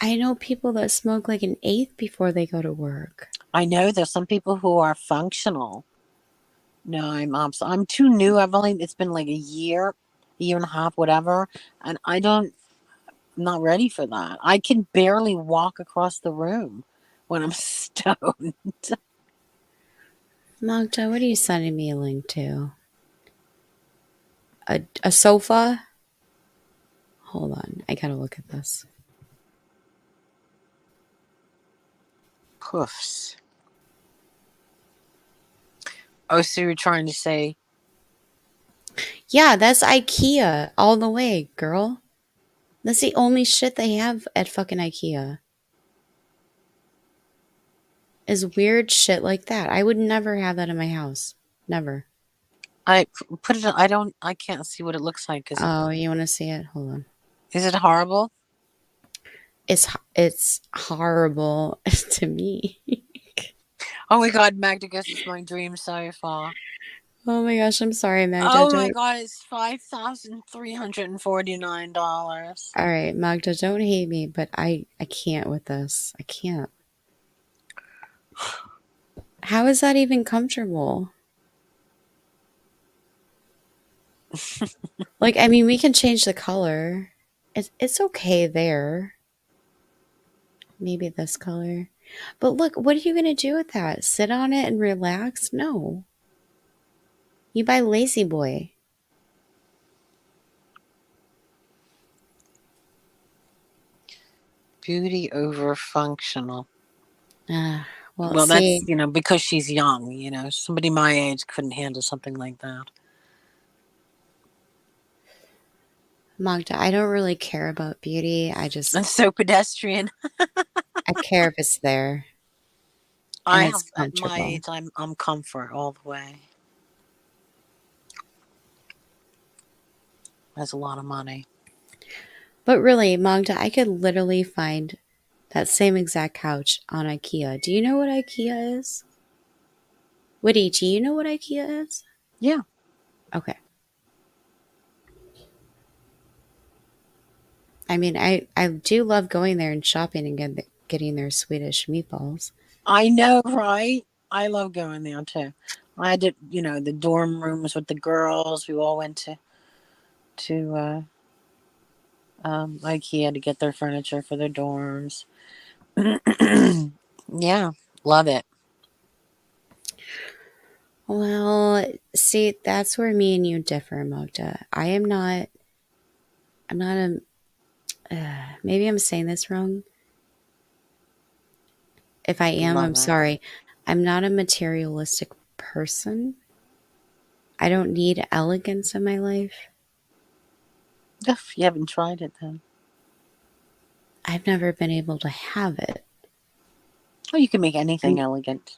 I know people that smoke like an eighth before they go to work. I know there's some people who are functional. No, I'm too new. It's been like a year and a half, whatever, and I'm not ready for that. I can barely walk across the room when I'm stoned. Magda, what are you sending me a link to? A sofa? Hold on, I gotta look at this. Poofs. Oh, so you're trying to say Yeah, that's IKEA all the way, girl. That's the only shit they have at fucking IKEA. Is weird shit like that. I would never have that in my house. Never. I put it? I don't. I can't see what it looks like. Oh, you want to see it? Hold on. Is it horrible? It's horrible to me. Oh my god, Magda, guess it's my dream so far. Oh my gosh, I'm sorry, Magda. Oh my Don't. god, it's $5,349. All right, Magda, don't hate me, but I can't with this. I can't. How is that even comfortable? Like, I mean, we can change the color. It's okay there. Maybe this color. But look, what are you going to do with that? Sit on it and relax? No. You buy Lazy Boy. Beauty over functional. Well, Well, that's see, because she's young. Somebody my age couldn't handle something like that. Magda, I don't really care about beauty. That's so pedestrian. I care if it's there and I have it's at my comfortable. age, I'm comfort all the way. That's a lot of money. But really, Magda, I could literally find that same exact couch on IKEA. Do you know what IKEA is? Woody, do you know what IKEA is? Yeah, Okay. I mean, I do love going there and shopping and getting their Swedish meatballs. I know, right? I love going there too. I did, the dorm rooms with the girls. We all went to IKEA to get their furniture for their dorms. Yeah, love it. Well, see, that's where me and you differ, Magda. I'm not maybe I'm saying this wrong. If I am, Love I'm it. sorry. I'm not a materialistic person. I don't need elegance in my life. If you haven't tried it, then I've never been able to have it. well, you can make anything I'm elegant.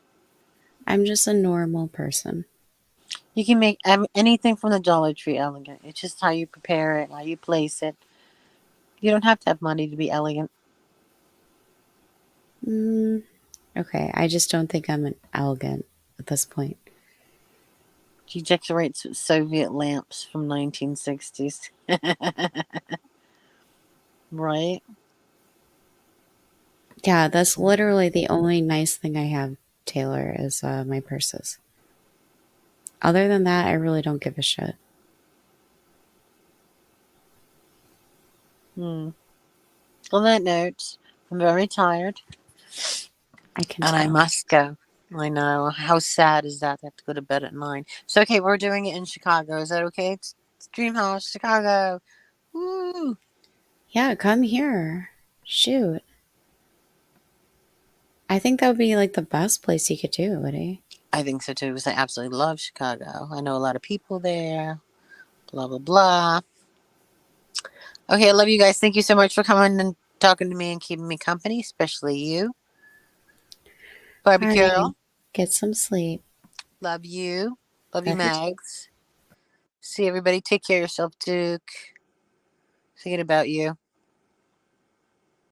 I'm just a normal person. You can make anything from the Dollar Tree elegant. It's just how you prepare it, how you place it. You don't have to have money to be elegant. Mm, okay, I just don't think I'm an elegant at this point. She decorates with Soviet lamps from 1960s. Right? Yeah, that's literally the only nice thing I have, Taylor, is my purses. Other than that, I really don't give a shit. Hmm. On that note, I'm very tired I can and I tell. must go. I know. How sad is that? I have to go to bed at 9. So, okay, we're doing it in Chicago. Is that okay? It's Dream House, Chicago. Woo! Yeah, come here. Shoot. I think that would be like the best place you could do, Woody. I think so too, because I absolutely love Chicago. I know a lot of people there. Blah, blah, blah. Okay, I love you guys. Thank you so much for coming and talking to me and keeping me company, especially you. All Barbie right. Carol, Get some sleep. love you. Love you, Love you. Mags. See everybody. Take care of yourself, Duke. Thinking about you.